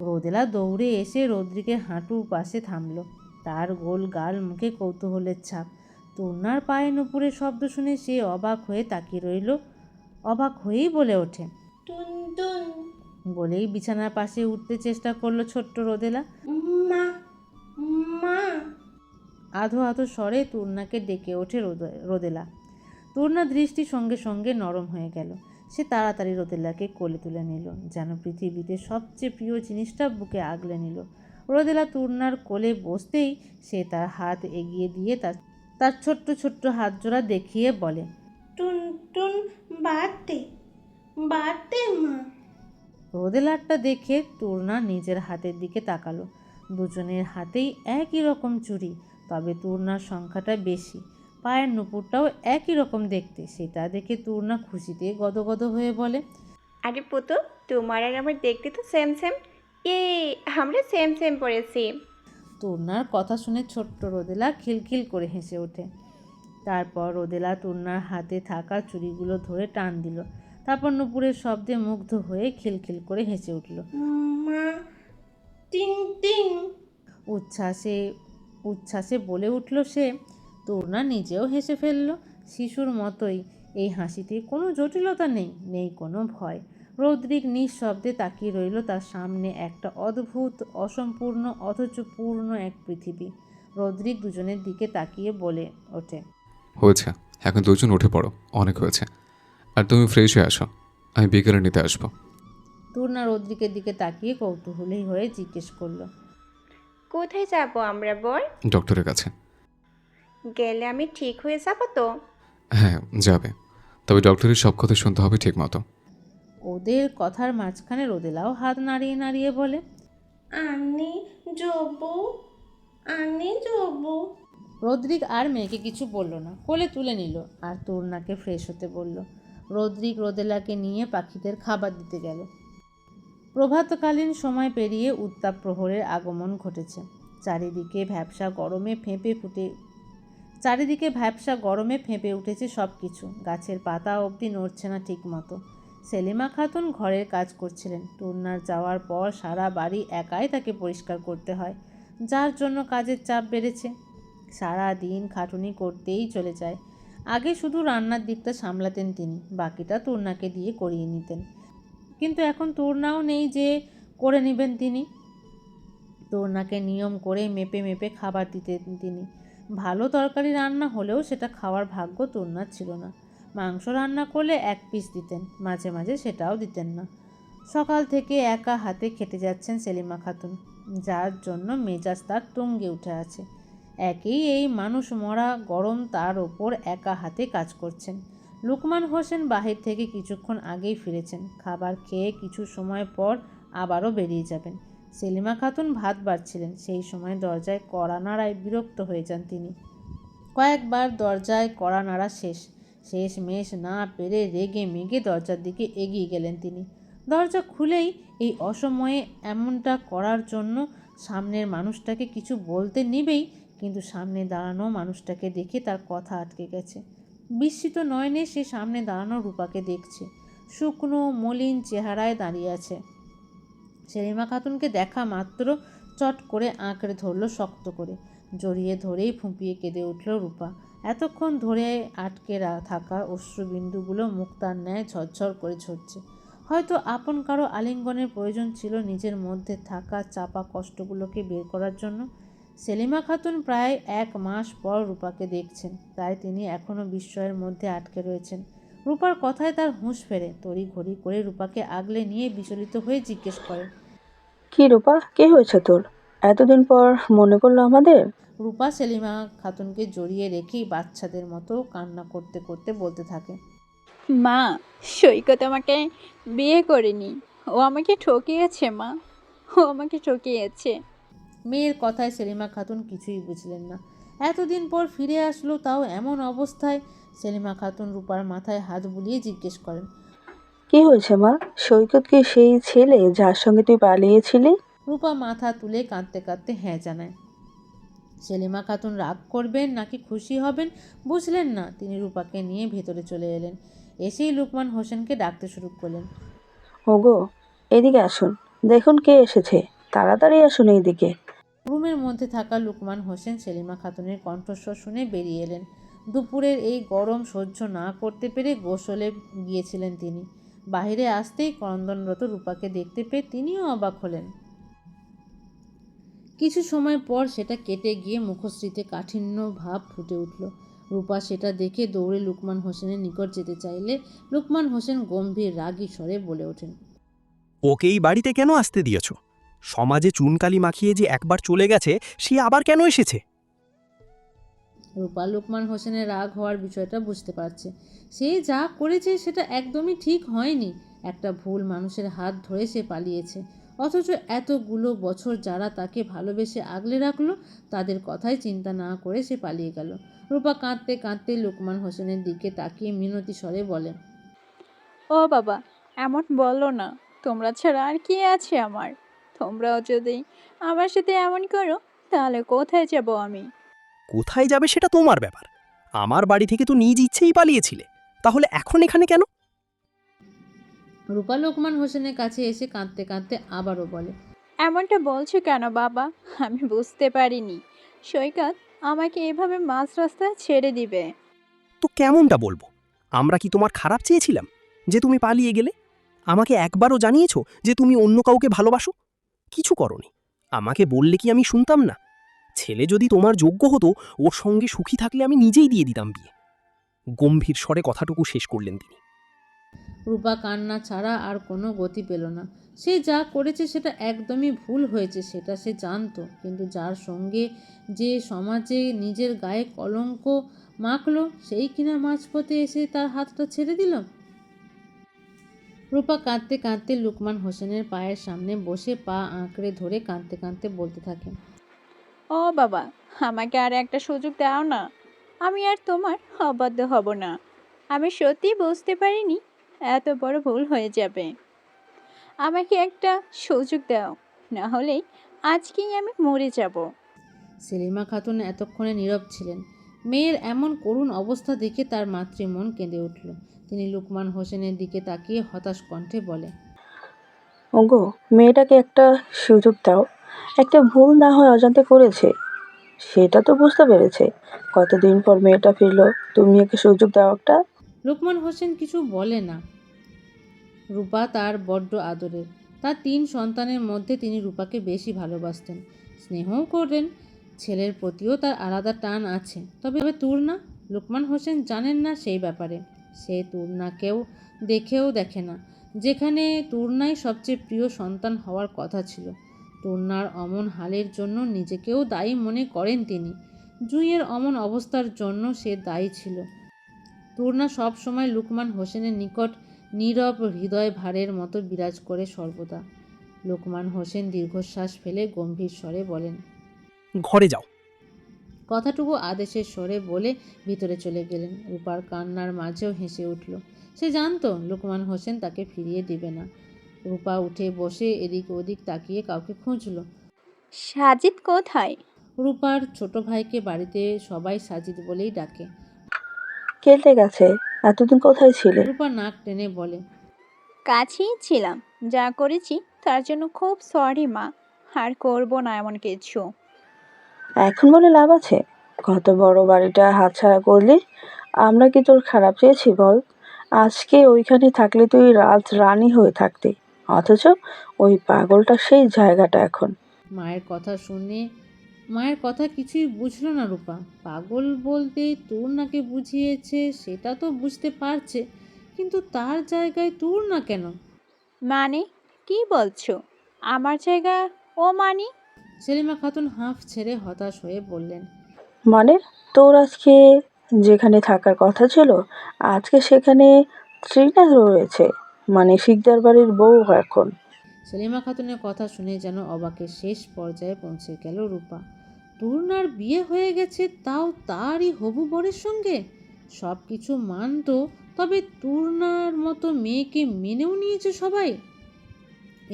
রোদেলা দৌড়ে এসে রদ্রিকের হাঁটুর পাশে থামল। তার গোল গাল মুখে কৌতূহলের ছাপ। তূর্ণার পায়ে নূপুরের শব্দ শুনে সে অবাক হয়ে তাকিয়ে রইল। অবাক হয়েই বলে ওঠে, টুনটুন। বলেই বিছানার পাশে উঠতে চেষ্টা করলো ছোট্ট রোদেলা। মা, মা। আধো আধো স্বরে তূর্ণাকে ডেকে ওঠে রোদেলা। তূর্ণা দৃষ্টি সঙ্গে সঙ্গে নরম হয়ে গেল। সে তাড়াতাড়ি রোদেলাকে কোলে তুলে নিল, যেন পৃথিবীতে সবচেয়ে প্রিয় জিনিসটা বুকে আগলে নিল। রোদেলা তূর্ণার কোলে বসতেই সে তার হাত এগিয়ে দিয়ে তার ছোট্ট ছোট্ট হাত জোড়া দেখিয়ে বলে, টুনটুন বাড়তে বাড়তে মা। রোদেলারটা দেখে তূর্ণা নিজের হাতের দিকে তাকালো। দুজনের হাতেই একই রকম চুড়ি, তবে তূর্ণার সংখ্যাটা বেশি। পায়ের নুপুরটাও একই রকম দেখতে। সেটা দেখে তূর্ণা খুশিতে গদগদ হয়ে বলে, আরে পুতুল, তোমার আর আমার দেখতে তো সেম সেম। আমরা সেম সেম পড়েছি। তূর্ণার কথা শুনে ছোট্ট রোদেলা খিলখিল করে হেসে ওঠে। তারপর রোদেলা তূর্ণার হাতে থাকা চুড়িগুলো ধরে টান দিল। তারপর নুপুরের শব্দে মুগ্ধ হয়ে খিলখিল করে হেসে উঠল। মা, টিং টিং। উচ্ছ্বাসে উচ্ছ্বাসে বলে উঠল সে। তূর্ণা নিজেও হেসে ফেলল শিশুর মতোই। এই হাসিতে কোনো জটিলতা নেই, নেই কোনো ভয়। রৌদ্রিক নিঃশব্দে তাকিয়ে রইল তার সামনে, একটা অদ্ভুত, অসম্পূর্ণ অথচ পূর্ণ এক পৃথিবী। রৌদ্রিক দুজনের দিকে তাকিয়ে বলে ওঠে, হয়েছে, এখন দুজন উঠে পড়ো, অনেক হয়েছে। আর তুমি ফ্রেশ হয়ে আসো, আমি বিকেলে নিতে আসবো। তূর্ণা রৌদ্রিকের দিকে তাকিয়ে কৌতূহলী হয়ে জিজ্ঞেস করল, কোথায় যাব আমরা বল? ডক্টরের কাছে। গেলে আমি ঠিক হয়ে যাব তো? হ্যাঁ, যাবে, তবে ডক্টরের সব কথা শুনতে হবে ঠিক মতো। ওদের কথার মাঝখানে রোদেলাও হাত নাড়িয়ে নাড়িয়ে বলে, আমি যাব, আমি যাব। রৌদ্রিক আর মেয়েকে কিছু বলল না, কোলে তুলে নিল আর তূর্ণাকে ফ্রেশ হতে বলল। রৌদ্রিক রোদেলাকে নিয়ে পাখিদের খাবার দিতে গেল। প্রভাতকালীন সময় পেরিয়ে উত্তাপ প্রহরের আগমন ঘটেছে। চারিদিকে ভ্যাপসা গরমে ফেঁপে উঠেছে সব কিছু। গাছের পাতা অবধি নড়ছে না ঠিক মতো। সেলিমা খাতুন ঘরের কাজ করছিলেন। টুন্নার যাওয়ার পর সারা বাড়ি একাই তাকে পরিষ্কার করতে হয়, যার জন্য কাজের চাপ বেড়েছে। সারা দিন খাটুনি করতেই চলে যায়। আগে শুধু রান্নার দিকটা সামলাতেন তিনি, বাকিটা তূর্ণাকে দিয়ে করিয়ে নিতেন। কিন্তু এখন তূর্ণাও নেই যে করে নেবেন তিনি। তূর্ণাকে নিয়ম করে মেপে মেপে খাবার দিতেন তিনি। ভালো তরকারি রান্না হলেও সেটা খাওয়ার ভাগ্য তূর্ণার ছিল না। মাংস রান্না করলে 1 পিস দিতেন, মাঝে মাঝে সেটাও দিতেন না। সকাল থেকে একা হাতে খেটে যাচ্ছেন সেলিমা খাতুন, যার জন্য মেজাজ তার তুঙ্গে উঠে আছে। একেই এই মানুষ মরা গরম, তার ওপর একা হাতে কাজ করছেন। লুকমান হোসেন বাহির থেকে কিছুক্ষণ আগেই ফিরেছেন। খাবার খেয়ে কিছু সময় পর আবারও বেরিয়ে যাবেন। সেলিমা খাতুন ভাত বাড়ছিলেন, সেই সময় দরজায় কড়া নাড়ায় বিরক্ত হয়ে যান তিনি। কয়েকবার দরজায় কড়া নাড়া শেষমেশ না পেরে রেগে মেগে দরজার দিকে এগিয়ে গেলেন তিনি। দরজা খুলেই এই অসময়ে এমনটা করার জন্য সামনের মানুষটাকে কিছু বলতে নিবেই, কিন্তু সামনে দাঁড়ানো মানুষটাকে দেখে তার কথা আটকে গেছে। বিস্মিত নয়নে সে সামনে দাঁড়ানো রূপাকে দেখছে। শুকনো মলিন চেহারায় দাঁড়িয়ে আছে। সেলিমা খাতুনকে দেখা মাত্র চট করে আঁকড়ে ধরল শক্ত করে। জড়িয়ে ধরেই ফুঁপিয়ে কেঁদে উঠল রূপা। এতক্ষণ ধরে আটকে থাকা অশ্রুবিন্দুগুলো মুক্তার ন্যায় ঝরঝর করে ঝরছে। হয়তো আপন কারো আলিঙ্গনের প্রয়োজন ছিল নিজের মধ্যে থাকা চাপা কষ্টগুলোকে বের করার জন্য। সেলিমা খাতুন প্রায় 1 মাস পর রূপাকে দেখছেন, তাই তিনি এখনও বিস্ময়ের মধ্যে আটকে রয়েছেন। রূপার কথায় তার হুঁশ ফেরে। তড়িঘড়ি করে রূপাকে আগলে নিয়ে বিচলিত হয়ে জিজ্ঞেস করে, কি রূপা, কি হয়েছে তোর? এতদিন পর মনে পড়লো আমাদের? রূপা সেলিমা খাতুনকে জড়িয়ে রেখেই বাচ্চাদের মতো কান্না করতে করতে বলতে থাকে, মা, সৈকত আমাকে বিয়ে করেনি, ও আমাকে ঠকিয়েছে মা, ও আমাকে ঠকিয়েছে। মেয়ের কথায় সেলিমা খাতুন কিছুই বুঝলেন না। এতদিন পর ফিরে আসলো, তাও এমন অবস্থায়। সেলিমা খাতুন রূপার মাথায় হাত বুলিয়ে জিজ্ঞেস করেন, কি হয়েছে মা? সৈকত কি সেই ছেলে যার সঙ্গে তুই পালিয়েছিলি? রূপা মাথা তুলে কাঁদতে কাঁদতে হ্যাঁ জানায়। সেলিমা খাতুন রাগ করবেন নাকি খুশি হবেন বুঝলেন না। তিনি রূপাকে নিয়ে ভেতরে চলে এলেন। এসেই লুকমান হোসেনকে ডাকতে শুরু করলেন, ওগো, এদিকে আসুন, দেখুন কে এসেছে, তাড়াতাড়ি আসুন এইদিকে। রুমের মধ্যে থাকা লুকমান হোসেন সেলিমা খাতুনের কণ্ঠস্বর শুনে বেরিয়ে এলেন। দুপুরের এই গরম সহ্য না করতে পেরে গোসলে গিয়েছিলেন তিনি। বাইরে আসতেই ক্রন্দনরত রূপাকে দেখতে পেয়ে তিনিও অবাক হলেন। কিছু সময় পর সেটা কেটে গিয়ে মুখশ্রীতে কাঠিন্য ভাব ফুটে উঠল। রূপা সেটা দেখে দৌড়ে লুকমান হোসেনের নিকট যেতে চাইলে লুকমান হোসেন গম্ভীর রাগী স্বরে বলে ওঠেন, ওকে এই বাড়িতে কেন আসতে দিয়েছ? সমাজে চুনকালি মাখিয়ে যে একবার চলে গেছে, সে আবার কেন এসেছে? রূপা লুকমান হোসেনের রাগ হওয়ার বিষয়টা বুঝতে পারছে। সে যা করেছে সেটা একদমই ঠিক হয়নি। একটা ভুল মানুষের হাত ধরে সে পালিয়েছে, অথচ এতগুলো বছর যারা তাকে ভালোবেসে আগলে রাখলো তাদের কথাই চিন্তা না করে সে পালিয়ে গেল। রূপা কাঁদতে কাঁদতে লুকমান হোসেনের দিকে তাকিয়ে মিনতি স্বরে বলে, ও বাবা, এমন বলো না, তোমরা ছাড়া আর কি আছে আমার? তোমরাও যদি আমার সাথে এমন করো তাহলে কোথায় যাব আমি? কোথায় যাবে সেটা তোমার ব্যাপার। আমার বাড়ি থেকে তো নিজ ইচ্ছেই পালিয়েছিলে, তাহলে এখন এখানে কেন? রূপা লোকমান হোসেনের কাছে এসে কাঁদতে কাঁদতে আবারও বলে, এমনটা বলছো কেন বাবা? আমি বুঝতে পারিনি সৈকত আমাকে এভাবে মাঝ রাস্তায় ছেড়ে দিবে। তো কেমনটা বলবো? আমরা কি তোমার খারাপ চেয়েছিলাম যে তুমি পালিয়ে গেলে? আমাকে একবারও জানিয়েছো যে তুমি অন্য কাউকে ভালোবাসো? কিছু করনি। আমাকে বললে কি আমি শুনতাম না? ছেলে যদি তোমার যোগ্য হতো, ওর সঙ্গে সুখী থাকলে আমি নিজেই দিয়ে দিতাম বিয়ে। গম্ভীর স্বরে কথাটুকু শেষ করলেন তিনি। রূপা কান্না ছাড়া আর কোনো গতি পেল না। সে যা করেছে সেটা একদমই ভুল হয়েছে, সেটা সে জানতো, কিন্তু যার সঙ্গে যে সমাজে নিজের গায়ে কলঙ্ক মাখলো সেই কিনা মাঝপথে এসে তার হাতটা ছেড়ে দিল। রূপা কাঁদতে কাঁদতে লুকমান হোসেনের পায়ের সামনে বসে পা আঁকড়ে ধরে কাঁদতে কাঁদতে বলতে থাকে, ও বাবা, আমাকে আর একটা সুযোগ দাও না। আমি আর তোমার অবাধ্য হব না। আমি সত্যি বুঝতে পারিনি এত বড় ভুল হয়ে যাবে। আমাকে একটা সুযোগ দাও, না হলেই আজকেই আমি মরে যাব। সেলিমা খাতুন এতক্ষণে নীরব ছিলেন। মেয়ের এমন করুণ অবস্থা দেখে তার মাতৃমন কেঁদে উঠল। তিনি লুকমান হোসেনের দিকে তাকিয়ে হতাশ কণ্ঠে বলে, ওগো, মেয়েটাকে একটা সুযোগ দাও। একটা ভুল না হয় অজান্তে করেছে, সেটা তো বুঝতে পেরেছে। কতদিন পর মেয়েটা ফিরলো, তুমি একে সুযোগ দাও একটা। লুকমান হোসেন কিছু বলে না। রূপা তার বড্ড আদরের। তার 3 সন্তানের মধ্যে তিনি রূপাকে বেশি ভালোবাসতেন, স্নেহও করেন। ছেলের প্রতিও তার আলাদা টান আছে। তবে তুর্না, লুকমান হোসেন জানেন না সেই ব্যাপারে। সে তুর্নাকেও দেখে না, যেখানে তুর্নাই সবচেয়ে প্রিয় সন্তান হওয়ার কথা ছিল। তুর্নার অমন হালের জন্য নিজেকেও দায়ী মনে করেন তিনি। জুঁইয়ের অমন অবস্থার জন্য সে দায়ী ছিল। তুর্না সব সময় লুকমান হোসেনের নিকট নীরব হৃদয় ভারের মতো বিরাজ করে সর্বদা। লোকমান হোসেন দীর্ঘশ্বাস ফেলে গম্ভীর স্বরে বলেন, ঘরে যাও। কথাটুকু আদেশের স্বরে বলে ভিতরে চলে গেলেন। রূপার কান্নার মাঝেও হেসে উঠল। সে জানতো লোকমান হোসেন তাকে ফিরিয়ে দিবে না। রূপা উঠে বসে এদিক ওদিক তাকিয়ে কাউকে খুঁজল। সাজিদ কোথায়? রূপার ছোট ভাইকে বাড়িতে সবাই সাজিদ বলেই ডাকে। খেলতে গেছে। এতদিন কোথায় ছিলে? রূপা নাক টেনে বলে, কাছেই ছিলাম। যা করেছি তার জন্য খুব সরি মা, আর করব না এমন কিছু। এখন বলে লাভ আছে? কত বড় বাড়িটা হাতছাড়া করলি। আমরা কি তোর খারাপ চেয়েছি বল? আজকে ওইখানে থাকলে তুই রাত রানী হয়ে থাকতি, অথচ ওই পাগলটা সেই জায়গাটা এখন। মায়ের কথা কিছুই বুঝলো না রূপা। পাগল বলতে তুর্নাকে বুঝিয়েছে সেটা তো বুঝতে পারছে, কিন্তু তার জায়গায় তুর্না কেন? মানে কি বলছো? আমার জায়গা ও মানি? সেলিমা খাতুন হাঁফ ছেড়ে হতাশ হয়ে বললেন, মানে তোর আজকে যেখানে থাকার কথা ছিল, আজকে সেখানে তৃণা রয়েছে, মানে শিকদার বাড়ির বউ এখন। সেলিমা খাতুনের কথা শুনে যেন অবাকের শেষ পর্যায়ে পৌঁছে গেল রূপা। তুর্নার বিয়ে হয়ে গেছে, তাও তারই হবু বরের সঙ্গে। সব কিছু মানত, তবে তুর্নার মতো মেয়েকে মেনেও নিয়েছে সবাই।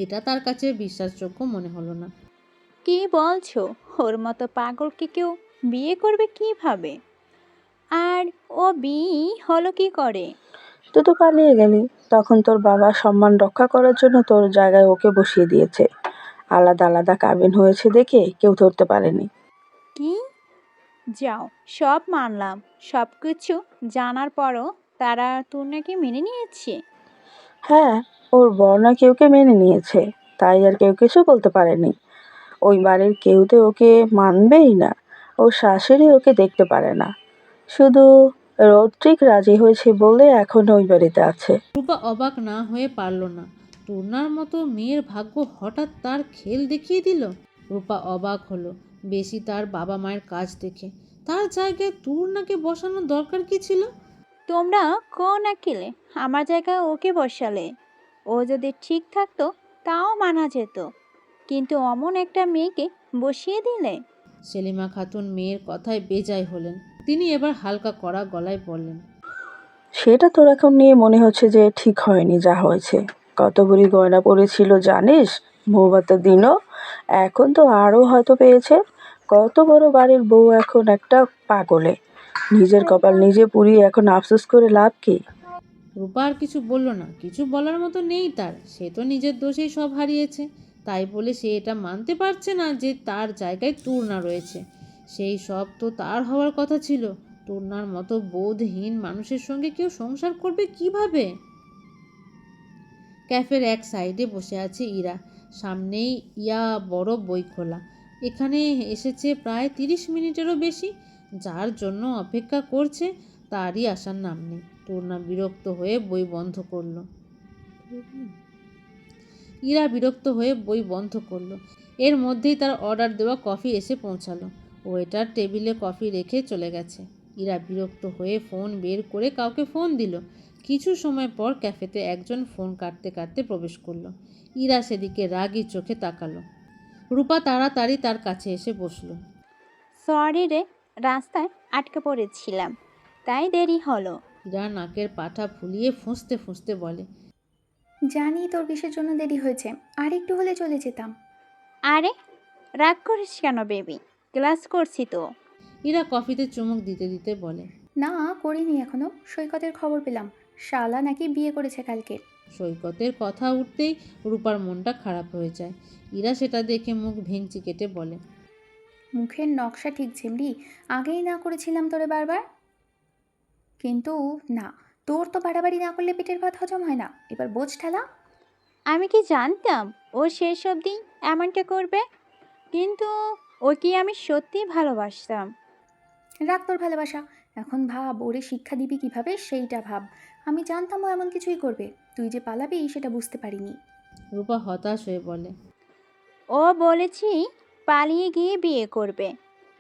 এটা তার কাছে বিশ্বাসযোগ্য মনে হলো না। কি বলছো? ওর মতো পাগলকে কেউ বিয়ে করবে কিভাবে? আর ও বিয়ে হলো কি করে? তুই তো পালিয়ে গেলি, তখন তোর বাবা সম্মান রক্ষা করার জন্য তোর জায়গায় ওকে বসিয়ে দিয়েছে। আলাদা আলাদা কাবিন হয়েছে দেখে কেউ ধরতে পারেনি। কি? যাও, সব মানলাম। সব কিছু জানার পরও তারা তোর নাকি মেনে নিয়েছে? হ্যাঁ, ওর বর না কেউকে মেনে নিয়েছে, তাই আর কেউ কিছু বলতে পারেনি। ওই বাড়ির কেউ তো ওকে মানবেই না। ওর শাশুড়ি ওকে দেখতে পারে না। শুধু রৌদ্রিক রাজি হয়েছে বলে এখন ওই বাড়িতে আছে। রূপা অবাক না হয়ে পারল না। তুর্নার মতো মেয়ের ভাগ্য হঠাৎ তার খেল দেখিয়ে দিল। রূপা অবাক হলো, বেশি তার বাবা মায়ের কাজ দেখে। তার জায়গায় তুর্নাকে বসানোর দরকার কি ছিল? তোমরা কোন আকিলে আমার জায়গায় ওকে বসালে? ও যদি ঠিক থাকতো তাও মানা যেত, কিন্তু অমন একটা মেয়েকে বসিয়ে দিলে। সেলিমা খাতুন মেয়ের কথায় বেজায় হলেন। তিনি এবার হালকা কড়া গলায় বললেন, সেটা তোর এখন নিয়ে মনে হচ্ছে যে ঠিক হয়নি যা হয়েছে। কত ভরি গয়না পড়েছিল জানিস বৌভাতের দিনও? এখন তো আরও হয়তো পেয়েছে। কত বড় বাড়ির বউ এখন একটা পাগলে। নিজের কপাল নিজে পুড়িয়ে এখন আফসোস করে লাভ কি? রূপা আর কিছু বলল না, কিছু বলার মতো নেই তার, সে তো নিজের দোষেই সব হারিয়েছে। তাই বলে সে এটা মানতে পারছে না যে তার জায়গায় তূর্ণা রয়েছে। সেই সব তো তার হওয়ার কথা ছিল। তূর্ণার মতো বোধহীন মানুষের সঙ্গে কেউ সংসার করবে কিভাবে? ক্যাফের এক সাইডে বসে আছে ইরা, সামনেই ইয়া বড় বই খোলা। এখানে এসেছে প্রায় 30 মিনিটেরও বেশি। যার জন্য অপেক্ষা করছে তারই আসার নাম নেই। তূর্ণা বিরক্ত হয়ে বই বন্ধ করলো। ইরা বিরক্ত হয়ে বই বন্ধ করলো। এর মধ্যেই তার অর্ডার দেওয়া কফি এসে পৌঁছালো। ওয়েটার টেবিলে কফি রেখে চলে গেছে। ইরা বিরক্ত হয়ে ফোন বের করে কাউকে ফোন দিল। কিছু সময় পর ক্যাফেতে একজন ফোন কাটতে কাটতে প্রবেশ করলো। ইরা সেদিকে রাগী চোখে তাকালো। রূপা তাড়াতাড়ি তার কাছে এসে বসলো। সরি রে, রাস্তায় আটকে পড়েছিলাম, তাই দেরি হলো। ইরা নাকের পাটা ফুলিয়ে ফুঁসতে ফুঁসতে বলে, জানি তোর কিসের জন্য দেরি হয়েছে, আর একটু হলে চলে যেতাম। আরে রাগ করিস কেন বেবি, ক্লাস করছি তো। ইরা কফিতে চুমুক দিতে দিতে বলে, না করিনি এখনো, সৈকতের খবর পেলাম, শালা নাকি বিয়ে করেছে কালকে। সৈকতের কথা উঠতেই রূপার মনটা খারাপ হয়ে যায়। ইরা সেটা দেখে মুখ ভেঙচি কেটে বলে, মুখের নকশা ঠিক ঝিমড়ি, আগেই না করেছিলাম তোরে বারবার। কিন্তু না, তোর তো বাড়াবাড়ি না করলে পেটের ভাত হজম হয় না, এবার বোঝ ঠেলা। আমি কি জানতাম ও শেষ অবধি এমনটা করবে, কিন্তু ওকে আমি সত্যিই ভালোবাসতাম। রাখ তোর ভালোবাসা, এখন ভাব ওরে শিক্ষা দিবি কিভাবে সেইটা ভাব। আমি জানতাম ও এমন কিছুই করবে, তুই যে পালাবি সেটা বুঝতে পারিনি। রূপা হতাশ হয়ে বলে, ও বলেছি পালিয়ে গিয়ে বিয়ে করবে,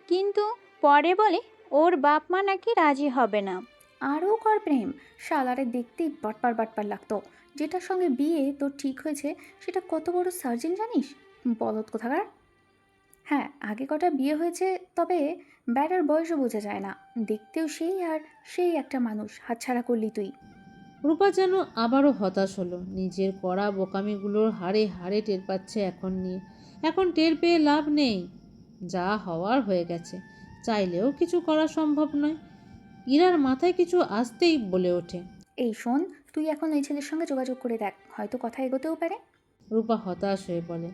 কিন্তু পরে বলে ওর বাপ মা নাকি রাজি হবে না। আরও কর প্রেম, শালারে দেখতেই বাটপার বাটপার লাগতো। যেটার সঙ্গে বিয়ে তোর ঠিক হয়েছে সেটা কত বড় সার্জেন জানিস, বলত কোথাকার। হ্যাঁ আগে কটা বিয়ে হয়েছে, তবে ব্যাটার বয়সও বোঝা যায় না, দেখতেও সেই, আর সেই একটা মানুষ হাতছাড়া করলি তুই। রূপা যেন আবারও হতাশ হলো। নিজের করা বোকামিগুলোর হাড়ে হাড়ে টের পাচ্ছে এখন নিয়ে। এখন টের পেয়ে লাভ নেই, যা হওয়ার হয়ে গেছে, চাইলেও কিছু করা সম্ভব নয়। ইরার মাথায় কিছু আসতেই বলে ওঠে, এই শোন, তুই এখন ওই ছেলের সঙ্গে যোগাযোগ করে দেখ, হয়তো কথা এগোতেও পারে। রূপা হতাশ হয়ে বলে,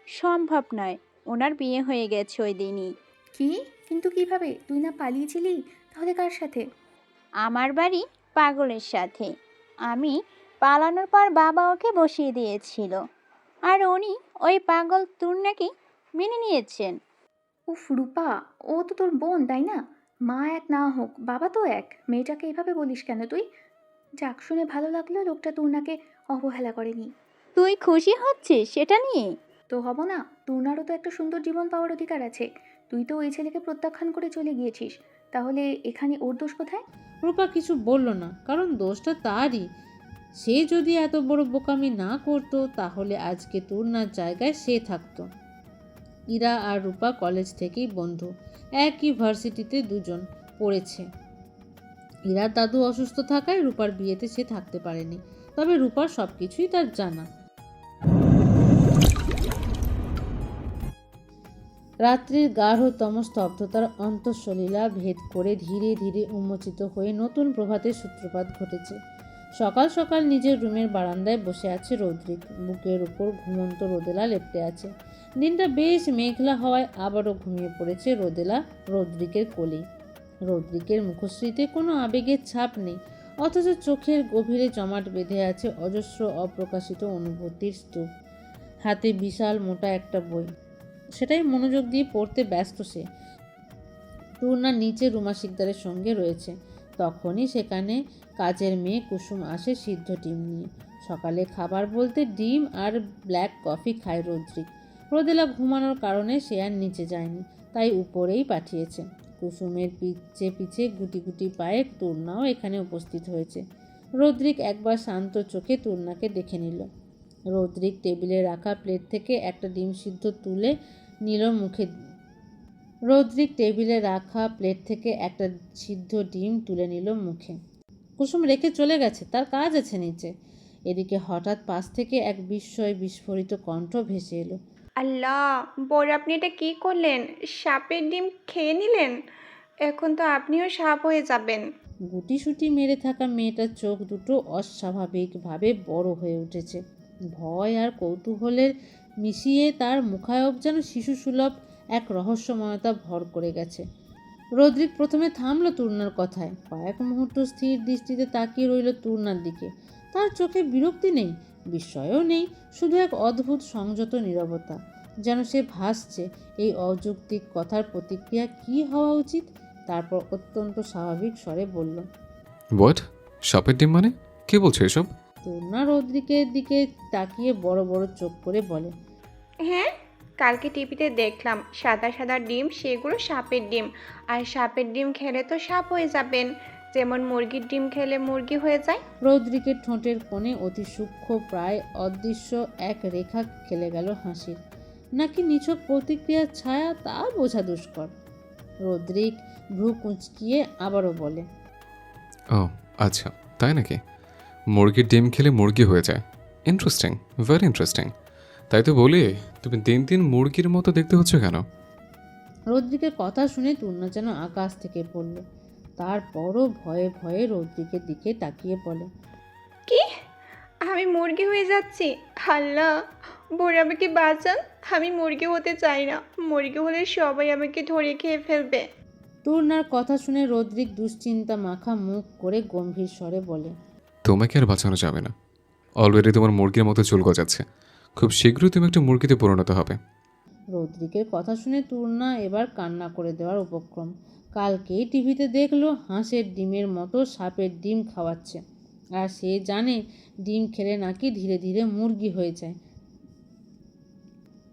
সম্ভব নয়, ওনার বিয়ে হয়ে গেছে ওই দিনই। কি? কিন্তু কিভাবে? তুই না পালিয়েছিলি, তাহলে কার সাথে? আমার বাড়ি পাগলের সাথে। আমি পালানোর পর বাবা ওকে বসিয়ে দিয়েছিল, আর উনি ওই পাগল তূর্ণাকে মেনে নিয়েছেন। উফ রূপা, ও তো তোর বোন তাই না? মা এক না হোক বাবা তো এক, মেয়েটাকে এভাবে বলিস কেন তুই? যাক, শুনে ভালো লাগলো লোকটা তূর্ণাকে অবহেলা করেনি। তুই খুশি হচ্ছিস সেটা নিয়ে? তো হব না, তূর্ণারও তো একটা সুন্দর জীবন পাওয়ার অধিকার আছে। তুই তো ওই ছেলেকে প্রত্যাখ্যান করে চলে গিয়েছিস, তাহলে এখানে ওর দোষ কোথায়? রূপা কিছু বলল না, কারণ দোষটা তারই। সে যদি এত বড় বোকামি না করতো তাহলে আজকে তূর্ণার জায়গায় সে থাকতো। ইরা আর রূপা কলেজ থেকেই বন্ধু, একই ভার্সিটিতে দুজন পড়েছে। ইরার দাদু অসুস্থ থাকায় রূপার বিয়েতে সে থাকতে পারেনি, তবে রূপার সব কিছুই তার জানা। রাত্রির গাঢ়তম স্তব্ধতার অন্তঃসলীলা ভেদ করে ধীরে ধীরে উন্মোচিত হয়ে নতুন প্রভাতের সূত্রপাত ঘটেছে। সকাল সকাল নিজের রুমের বারান্দায় বসে আছে রৌদ্রিক, বুকের উপর ঘুমন্ত রোদেলা লেপ্টে আছে। দিনটা বেশ মেঘলা হওয়ায় আবারও ঘুমিয়ে পড়েছে রোদেলা রৌদ্রিকের কোলেই। রৌদ্রিকের মুখশ্রীতে কোনো আবেগের ছাপ নেই, অথচ চোখের গভীরে জমাট বেঁধে আছে অজস্র অপ্রকাশিত অনুভূতির স্তূপ। হাতে বিশাল মোটা একটা বই, সেটাই মনোযোগ দিয়ে পড়তে ব্যস্ত সে। তূর্ণা নিচে রুমা শিকদারের সঙ্গে রয়েছে। তখনই সেখানে কাজের মেয়ে কুসুম আসে সিদ্ধ ডিম নিয়ে। সকালে খাবার বলতে ডিম আর ব্ল্যাক কফি খায় রৌদ্রিক। রোদেলা ঘুমানোর কারণে সে আর নিচে যায়নি, তাই উপরেই পাঠিয়েছে। কুসুমের পিছে পিছে গুটি গুটি পায়ে তূর্ণাও এখানে উপস্থিত হয়েছে। রৌদ্রিক একবার শান্ত চোখে তূর্ণাকে দেখে নিল। রৌদ্রিক টেবিলে রাখা প্লেট থেকে একটা ডিম সিদ্ধ তুলে নিল মুখে। কুসুম রেখে চলে গেছে, তার কাজ আছে নিচে। এদিকে হঠাৎ পাশ থেকে এক বিস্ময় বিস্ফোরিত কণ্ঠ ভেসে এলো। আল্লাহ, বড় আপনি এটা কি করলেন? সাপের ডিম খেয়ে নিলেন? এখন তো আপনিও সাপ হয়ে যাবেন। গুটিসুটি মেরে থাকা মেয়েটার চোখ দুটো অস্বাভাবিকভাবে বড় হয়ে উঠেছে। ভয় আর কৌতূহলের মিশিয়ে তার মুখায়ব যেন শিশুসুলভ এক রহস্যময়তা ভর করে গেছে। রদ্রিক প্রথমে থামল তূর্ণার কথায়, কয়েক মুহূর্ত স্থির দৃষ্টিতে তাকিয়ে রইল তূর্ণার দিকে। তার চোখে বিরক্তি নেই, বিস্ময়ও নেই, শুধু এক অদ্ভুত সংযত নীরবতা, যেন সে ভাসছে এই অযৌক্তিক কথার প্রতিক্রিয়া কী হওয়া উচিত। তারপর অত্যন্ত স্বাভাবিক স্বরে বলল, হোয়াট? সাপের ডিম মানে? কে বলছে এসব? তূর্ণা রদ্রিকের দিকে তাকিয়ে বড় বড় চোখ করে বলে, হ্যাঁ, কালকে টিভিতে দেখলাম সাদা সাদা ডিম, সেগুলো সাপের ডিম। আর সাপের ডিম খেলে তো সাপ হয়ে যাবেন, যেমন মুরগির ডিম খেলে মুরগি হয়ে যায়। রদ্রিকের ঠোঁটের কোণে অতি সূক্ষ্ম প্রায় অদৃশ্য এক রেখা খেলে গেল হাসির, নাকি নিছক প্রতিক্রিয়ার ছায়া তা বোঝা দুষ্কর। রদ্রিক ভ্রু কুঁচকিয়ে আবারও বলে, ও আচ্ছা, তাই নাকি? মুরগির ডিম খেলে মুরগি হয়ে যায়? Interesting, very interesting. তাই তো বলি, তুমি দিন দিন মুরগির মতো দেখতে হচ্ছে কেন? রদ্রিকের কথা শুনে তূর্ণা যেন আকাশ থেকে পড়ল। তারপরও ভয়ে ভয়ে রদ্রিকের দিকে তাকিয়ে বলে, কি? আমি মুরগি হয়ে যাচ্ছি? আল্লাহ, বোর আমাকে বাঁচান, আমি মুরগি হতে চাই না। মুরগি হলে সবাই আমাকে ধরে খেয়ে ফেলবে। তূর্ণার কথা শুনে রদ্রিক দুশ্চিন্তা মাখা মুখ করে গম্ভীর স্বরে বলে, তোমাকে আর বাঁচানো যাবে না। অলরেডি তোমার মুরগির মতো চুল গজাচ্ছে। খুব শীঘ্রই তুমি একটা মুরগিতে পরিণত হবে। রদ্রিকের কথা শুনে তূর্ণা এবার কান্না করে দেওয়ার উপক্রম। কালকেই টিভিতে দেখলো হাঁসের ডিমের মতো সাপের ডিম খাওয়াচ্ছে, আর সে জানে ডিম খেলে নাকি ধীরে ধীরে মুরগি হয়ে যায়।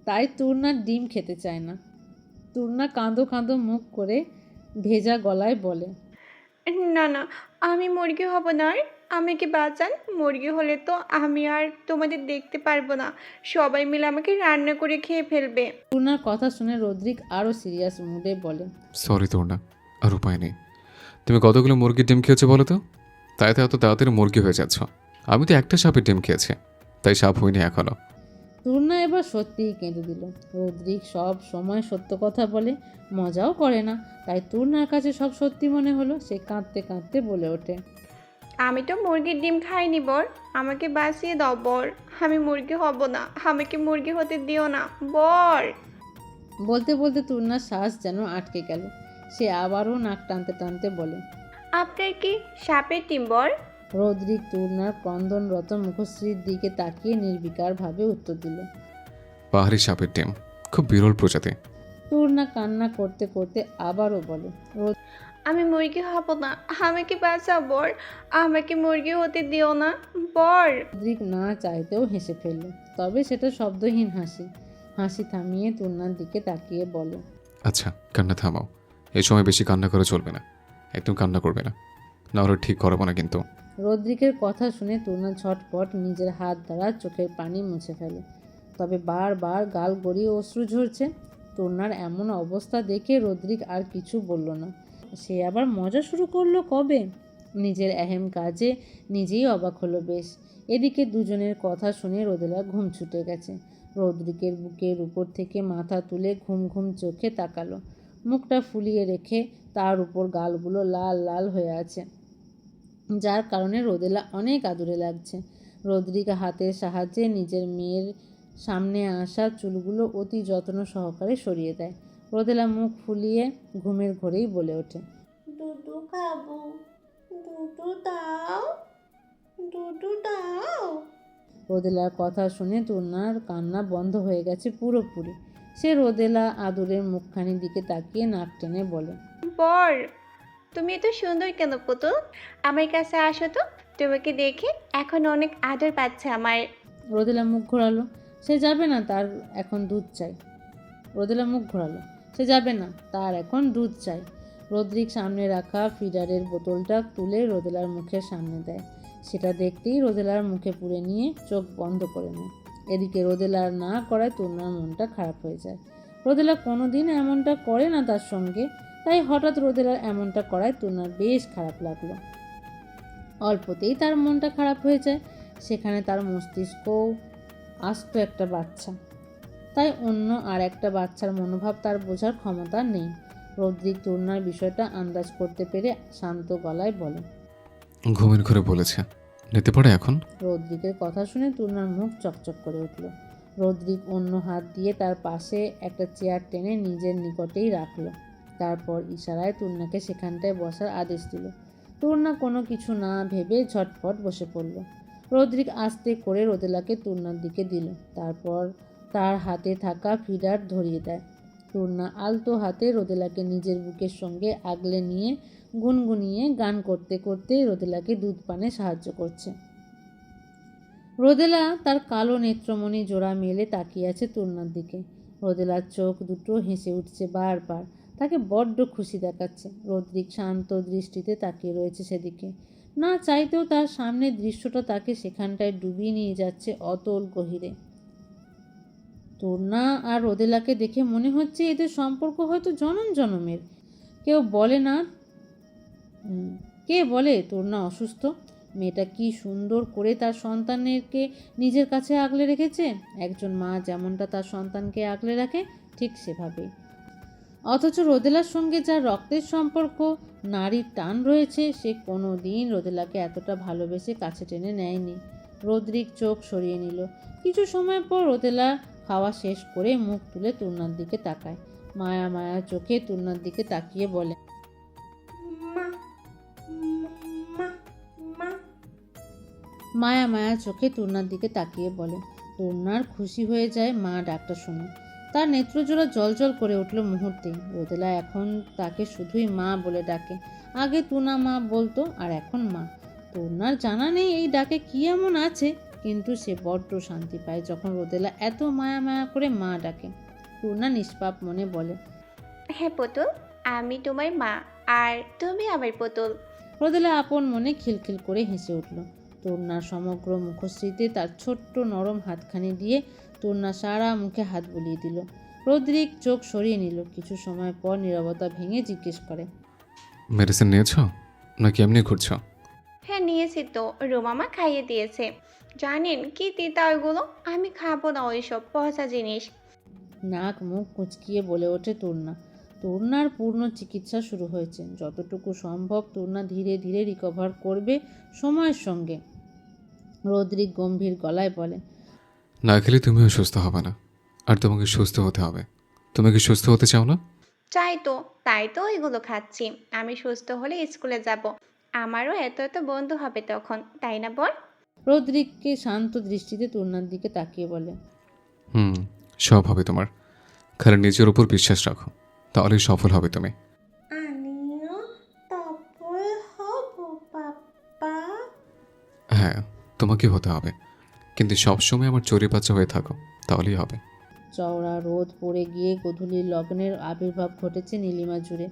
তাই তূর্ণার ডিম খেতে চায় না। তূর্ণা কাঁদো কাঁদো মুখ করে ভেজা গলায় বলে, না না, আমি মুরগি হব না। আর আমাকে বাঁচান। মুরগি হলে তো আমি আর তোমাদের দেখতে পারবো না, সবাই মিলে আমাকে রান্না করে খেয়ে ফেলবে। তূর্ণার কথা শুনে রদ্রিক আরও সিরিয়াস মুডে বলে, সরি তূর্ণা, আর উপায় নেই। তুমি কতগুলো মুরগির ডিম খেয়েছো বলো তো? তাই তো এত তাড়াতাড়ি মুরগি হয়ে যাচ্ছ। আমি তো একটা সাপের ডিম খেয়েছি, তাই সাপ হইনি এখনো। তূর্ণা এবার সত্যিই কেঁদে দিল। রদ্রিক সব সময় সত্য কথা বলে, মজাও করে না, তাই তূর্ণার কাছে সব সত্যি মনে হলো। সে কাঁদতে কাঁদতে বলে ওঠে, আমি তো মুরগির ডিম খাইনি বর, আমাকে বাঁচিয়ে দাও বর। আমি মুরগি হব না, আমাকে মুরগি হতে দিও না বর। বলতে বলতে তূর্ণার শ্বাস যেন আটকে গেল। সে আবারও নাক টানতে টানতে বলে, আপনার কি সাপের ডিম বর? রদ্রিক তূর্ণার ক্রন্দনরত মুখশ্রীর দিকে তাকিয়ে নির্বিকারভাবে উত্তর দিল। পাহাড়ি সাপের ডিম, খুব বিরল প্রজাতি। তূর্ণা কান্না করতে করতে আবারও বলে, আমি মুরগি হব না, আমাকে বাঁচাও বর, আমাকে মুরগি হতে দিও না বর। রদ্রিক না চাইতেও হেসে ফেলল, তবে সেটা শব্দহীন হাসি। হাসি থামিয়ে তূর্ণার দিকে তাকিয়ে বলে, আচ্ছা, কান্না থামাও। এই সময় বেশি কান্না করে চলবে না। একদম কান্না করবে না, না হলে ঠিক করাবো না কিন্তু। রদ্রিকের কথা শুনে তূর্ণা ঝটপট নিজের হাত দ্বারা চোখের পানি মুছে ফেলে, তবে বারবার গাল গড়িয়ে অশ্রু ঝরছে। তূর্ণার এমন অবস্থা দেখে রদ্রিক আর কিছু বলল না। সে আবার মজা শুরু করলো কবে? নিজের এহেম কাজে নিজেই অবাক হলো বেশ। এদিকে দুজনের কথা শুনে রোদেলা ঘুম ছুটে গেছে। রদ্রিকের বুকের উপর থেকে মাথা তুলে ঘুম ঘুম চোখে তাকালো। মুখটা ফুলিয়ে রেখে তার উপর গালগুলো লাল লাল হয়ে আছে, যার কারণে রোদেলা অনেক আদুরে লাগছে। রদ্রিক হাতের সাহায্যে নিজের মেয়ের সামনে আসা চুলগুলো অতি যত্ন সহকারে সরিয়ে দেয়। রোদেলা মুখ ফুলিয়ে ঘুমের ঘোরেই বলে ওঠে, দুধু খাবো, দুধু দাও, দুধু দাও। রোদেলার কথা শুনে তূর্ণার কান্না বন্ধ হয়ে গেছে পুরোপুরি। সে রোদেলা আদুরের মুখখানির দিকে তাকিয়ে নাক টেনে বলে, বর, তুমি এত সুন্দর কেন পুতুল? আমার কাছে আসো তো, তোমাকে দেখে এখন অনেক আদর পাচ্ছে আমার। রোদেলা মুখ ঘোরালো। সে যাবে না, তার এখন দুধ চাই। রোদেলা মুখ ঘোরালো। সে যাবে না, তার এখন দুধ চাই। রদ্রিক সামনে রাখা ফিডারের বোতলটা তুলে রোদেলার মুখের সামনে দেয়। সেটা দেখতেই রোদেলার মুখে পুরে নিয়ে চোখ বন্ধ করে নেয়। এদিকে রোদেলার না করায় তূর্ণার মনটা খারাপ হয়ে যায়। রোদেলা কোনোদিন এমনটা করে না তার সঙ্গে, তাই হঠাৎ রোদেলার এমনটা করায় তূর্ণার বেশ খারাপ লাগলো। অল্পতেই তার মনটা খারাপ হয়ে যায়। সেখানে তার মস্তিষ্কও আস্ত একটা বাচ্চা, তাই অন্য আর একটা বাচ্চার মনোভাব তার বোঝার ক্ষমতা নেই। রদ্রিক তূর্ণার বিষয়টা আন্দাজ করতে পেরে শান্ত গলায় বলে। ঘুমের ঘরে বলেছে নিতে পারে এখন। রদ্রিকের কথা শুনে তূর্ণার মুখ চকচক করে উঠল। রদ্রিক অন্য হাত দিয়ে তার পাশে একটা চেয়ার টেনে নিজের নিকটেই রাখলো। তারপর ইশারায় তূর্ণাকে সেখানটায় বসার আদেশ দিল। তূর্ণা কোনো কিছু না ভেবে ঝটপট বসে পড়ল। রদ্রিক আস্তে করে রোদেলাকে তূর্ণার দিকে দিল, তারপর তার হাতে থাকা ফিডার ধরিয়ে দেয়। তূর্ণা আলতো হাতে রোদেলাকে নিজের বুকের সঙ্গে আগলে নিয়ে গুনগুনিয়ে গান করতে করতে রোদেলাকে দুধ পানে সাহায্য করছে। রোদেলা তার কালো নেত্রমণি জোড়া মেলে তাকিয়ে আছে তূর্ণার দিকে। রোদেলার চোখ দুটো হেসে উঠছে বারবার, তাকে বড্ড খুশি দেখাচ্ছে। রদ্রিক শান্ত দৃষ্টিতে তাকিয়ে রয়েছে সেদিকে। না চাইতেও তার সামনের দৃশ্যটা তাকে সেখানটায় ডুবিয়ে নিয়ে যাচ্ছে অতল গহীরে। তূর্ণা আর রোদেলাকে দেখে মনে হচ্ছে এদের সম্পর্ক হয়তো জনম জনমের। কে বলে তূর্ণা অসুস্থ? মেয়েটা কি সুন্দর করে তার সন্তানকে নিজের কাছে আগলে রেখেছে। একজন মা যেমনটা তার সন্তানকে আগলে রাখে ঠিক সেভাবেই। অথচ রোদেলার সঙ্গে যার রক্তের সম্পর্ক, নারীর টান রয়েছে, সে কোনো দিন রোদেলাকে এতটা ভালোবেসে কাছে টেনে নেয়নি। রদ্রিক চোখ সরিয়ে নিল। কিছু সময় পর রোদেলা খাওয়া শেষ করে মুখ তুলে তূর্ণার দিকে তাকায়। মায়া মায়া চোখে তূর্ণার দিকে তাকিয়ে বলে, মায়া মায়া চোখে তূর্ণার দিকে তাকিয়ে বলে। তূর্ণার খুশি হয়ে যায় মা ডাকটা শুনে। তার নেত্রজোড়া জলজল করে উঠল মুহূর্তে। রোদেলা এখন তাকে শুধুই মা বলে ডাকে। আগে তুনা মা বলতো, আর এখন মা। তূর্ণার জানা নেই এই ডাকে কি এমন আছে, কিন্তু সে বড্ড শান্তি পায় যখন রোদেলা এত মায়া মায়া করে মা ডাকে। তূর্ণা নিষ্পাপ মনে বলে, হ্যাঁ পুতুল, আমি তোমার মা আর তুমি আমার পুতুল। রোদেলা আপন মনে খিলখিল করে হেসে উঠল। তূর্ণার সমগ্র মুখশ্রীতে তার ছোট্ট নরম হাতখানি দিয়ে তূর্ণা সারা মুখে হাত বুলিয়ে দিল। রদ্রিক চোখ সরিয়ে নিল। কিছু সময় পর নীরবতা ভেঙে জিজ্ঞেস করে, মেডিসিন নিয়েছ নাকি এমনি ঘুরছো? হ্যাঁ নিয়েছি তো, রুমামা খাইয়ে দিয়েছে। জানেন কি তিতা ওইগুলো? আমি খাবো না ওইসব পচা জিনিস। নাক মুখ কুঁচকিয়ে বলে ওঠে তূর্ণা। তূর্ণার পূর্ণ চিকিৎসা শুরু হয়েছে। যতটুকু সম্ভব তূর্ণা ধীরে ধীরে রিকভার করবে সময়ের সঙ্গে। রদ্রিক গম্ভীর গলায় বলে, না খেলে তুমিও সুস্থ হবে না, আর তোমাকে সুস্থ হতে হবে। তুমি কি সুস্থ হতে চাও না? চাই তো, তাই তো এগুলো খাচ্ছি। আমি সুস্থ হলে স্কুলে যাব, আমারও এত এত বন্ধু হবে তখন, তাই না বল? রদ্রিককে শান্ত দৃষ্টিতে তূর্ণার দিকে তাকিয়ে বলে, সব হবে তোমার। খালি নিজের উপর বিশ্বাস রাখো, তাহলেই সফল হবে তুমি। আমিও সফল হব পাপা। হ্যাঁ, তোমাকে হতে হবে, কিন্তু সবসময় আমার চোরে বাচ্চা হয়ে থাকো, তাহলেই হবে। চওড়া রোদ পড়ে গিয়ে গোধূলির লগ্নের আবির্ভাব ঘটেছে নীলিমা জুড়ে।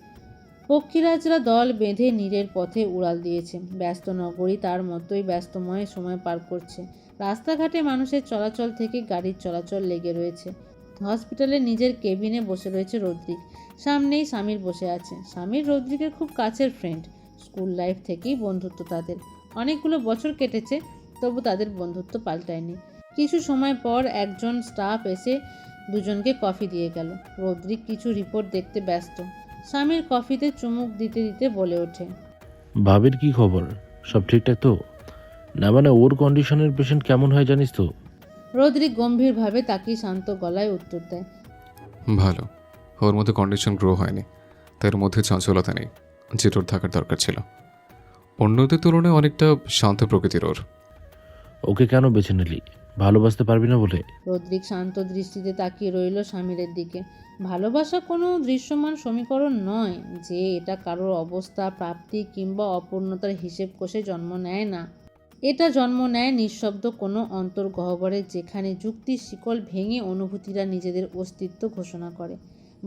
পক্ষীরাজরা দল বেঁধে নীরের পথে উড়াল দিয়েছে। ব্যস্ত নগরী তার মতোই ব্যস্তময় সময় পার করছে। রাস্তাঘাটে মানুষের চলাচল থেকে গাড়ির চলাচল লেগে রয়েছে। হসপিটালে নিজের কেবিনে বসে রয়েছে রদ্রিক। সামনেই স্বামীর বসে আছে। স্বামীর রদ্রিকের খুব কাছের ফ্রেন্ড। স্কুল লাইফ থেকেই বন্ধুত্ব তাদের। অনেকগুলো বছর কেটেছে, তবু তাদের বন্ধুত্ব পাল্টায়নি। কিছু সময় পর একজন স্টাফ এসে দুজনকে কফি দিয়ে গেল। রদ্রিক কিছু রিপোর্ট দেখতে ব্যস্ত। স্বামীর কফিতে চুমুক দিতে দিতে বলে ওঠে, ভাবির কি খবর? সব ঠিকঠাক তো? না মানে ওর কন্ডিশনের পেশেন্ট কেমন হয় জানিস তো? রদ্রিক গম্ভীরভাবে তাকিয়ে শান্ত গলায় উত্তর দেয়, ভালো। ওর মধ্যে কন্ডিশন গ্রো হয়নি, তার মধ্যে চঞ্চলতা নেই, যেটার থাকার দরকার ছিল। অন্যদের তুলনায় অনেকটা শান্ত প্রকৃতির ওর। ওকে কেন বেছে নিলি? ভালোবাসতে পারবি না বলে? রদ্রিক শান্ত দৃষ্টিতে তাকিয়ে রইল স্বামীরের দিকে। ভালোবাসা কোনো দৃশ্যমান সমীকরণ নয় যে এটা কারোর অবস্থা, প্রাপ্তি কিংবা অপূর্ণতার হিসেব কষে জন্ম নেয় না। এটা জন্ম নেয় নিঃশব্দ কোনো অন্তর্গহ্বরে, যেখানে যুক্তির শিকল ভেঙে অনুভূতিরা নিজেদের অস্তিত্ব ঘোষণা করে।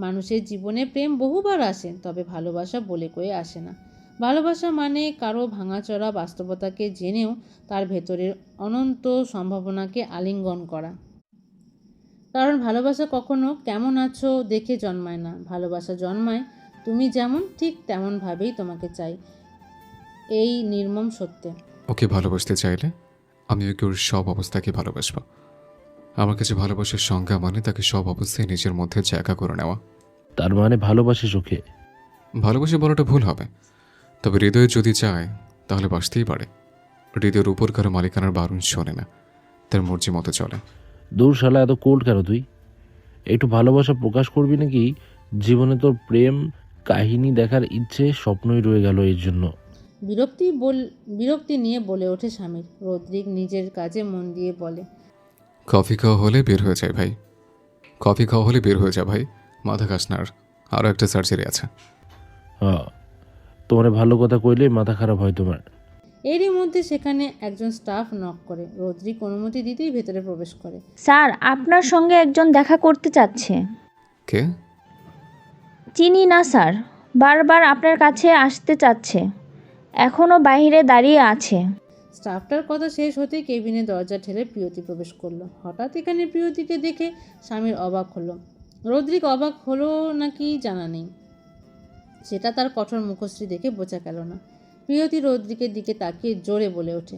মানুষের জীবনে প্রেম বহুবার আসে, তবে ভালোবাসা বলে কয়ে আসে না। ভালোবাসা মানে কারো ভাঙাচোরা বাস্তবতাকে জেনেও তার ভেতরের অনন্ত সম্ভাবনাকে আলিঙ্গন করা। কারণ ভালোবাসা কখনো কেমন আছো দেখে জন্মায় না। ভালোবাসা জন্মায় তুমি যেমন ঠিক তেমনভাবেই তোমাকে চাই, এই নির্মম সত্যে। ওকে ভালোবাসতে চাইলে আমি ওকে ওর সব অবস্থাকে ভালোবাসবো। আমার কাছে ভালোবাসার সংজ্ঞা মানে তাকে সব অবস্থায় নিজের মধ্যে জায়গা করে নেওয়া। তার মানে ভালোবাসিস ওকে? ভালোবাসে বলাটা ভুল হবে, তবে হৃদয়ে যদি চায় তাহলে বাসতেই পারে। হৃদয়ের উপর কারো মালিকানার বারণ শোনে না, তার মর্জি মতো চলে। দূর শালা, এত কোল্ড কেন তুই? একটু ভালোবাসা প্রকাশ করবি নাকি? জীবনে তোর প্রেম কাহিনী দেখার ইচ্ছে স্বপ্নই রয়ে গেল এর জন্য। বিরক্তি নিয়ে বলে ওঠে স্বামীর। রদ্রিক নিজের কাজে মন দিয়ে বলে, কফি খাওয়া হলে বের হয়ে যায় ভাই, কফি খাওয়া হলে বের হয়ে যা ভাই, মাথা খাস না আর। আরও একটা সার্জারি আছে। হ্যাঁ, তোমার ভালো কথা কইলে মাথা খারাপ হয় তোমার। এরই মধ্যে সেখানে একজন স্টাফ নক করে। রদ্রিক অনুমতি দিতেই ভেতরে প্রবেশ করে। স্যার, আপনার সঙ্গে একজন দেখা করতে চাচ্ছে। কে? চিনি না স্যার, বারবার আপনার কাছে আসতে চাচ্ছে, এখনও বাইরে দাঁড়িয়ে আছে। স্টাফটার কথা শেষ হতে কেবিনে দরজা ঠেলে প্রিয়তি প্রবেশ করলো। হঠাৎ এখানে প্রিয়তিকে দেখে স্বামীর অবাক হলো। রদ্রিক অবাক হলো নাকি জানা নেই, সেটা তার কঠোর মুখশ্রী দেখে বোঝা গেল না। প্রিয়তি রদ্রিকের দিকে তাকিয়ে জোরে বলে ওঠে,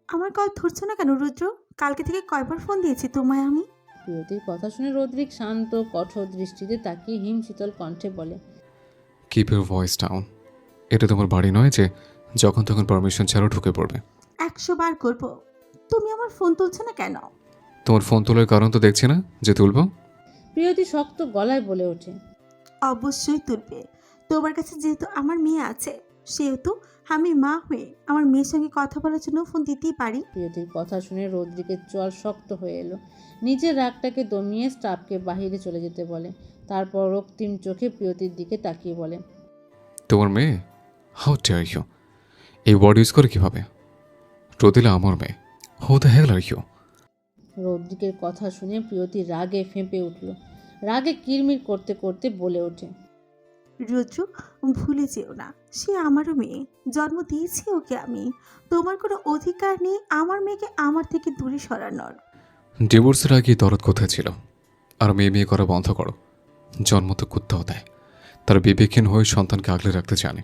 আমার কল ধরছো না কেন রুদ্র? কালকে থেকে কয়বার ফোন দিয়েছি তোমায় আমি। প্রিয়তির কথা শুনে রদ্রিক শান্ত কঠোর দৃষ্টিতে তাকিয়ে হিমশীতল কণ্ঠে বলে, কিপ ইউর ভয়েস ডাউন। এটা তোমার বাড়ি নয় যে যখন তখন পারমিশন ছাড়াও ঢুকে পড়বে। 100 বার করবো, তুমি আমার ফোন তুলছো না কেন? তোমার ফোন তোলার কারণ তো দেখছি না যে তুলবো। প্রিয়তি শক্ত গলায় বলে ওঠে, অবশ্যই তুলবে। তোমার কাছে যেহেতু আমার মেয়ে আছে, সেহেতু আমি মা হয়ে আমার মেয়ের সঙ্গে কথা বলার জন্য ফোন দিতেই পারি। প্রিয়তির কথা শুনে রদ্রিকের চোয়াল শক্ত হয়ে এলো। নিজের রাগটাকে দমিয়ে স্টাফকে বাহিরে চলে যেতে বলে। তারপর রক্তিম চোখে প্রিয়তির দিকে তাকিয়ে বলে, তোমার মেয়ে? How dare you! এই ওয়ার্ড ইউজ করে কীভাবে? রোদেলা আমার মেয়ে। Who the hell are you? রদ্রিকের কথা শুনে প্রিয়তি রাগে ফেঁপে উঠল। রাগে কিরমির করতে করতে বলে ওঠে, রুদ্র, ভুলে যেও না, সে আমারও মেয়ে, জন্ম দিয়েছি ওকে আমি। তোমার কোনো অধিকার নেই আমার মেয়েকে আমার থেকে দূরে সরানোর। ডিভোর্সের আগে দরদ কোথায় ছিল? আর মেয়ে মেয়ে করা বন্ধ করো। জন্ম তো কুত্তাও দেয়, তার বিবেকহীন হয়ে সন্তানকে আগলে রাখতে জানে।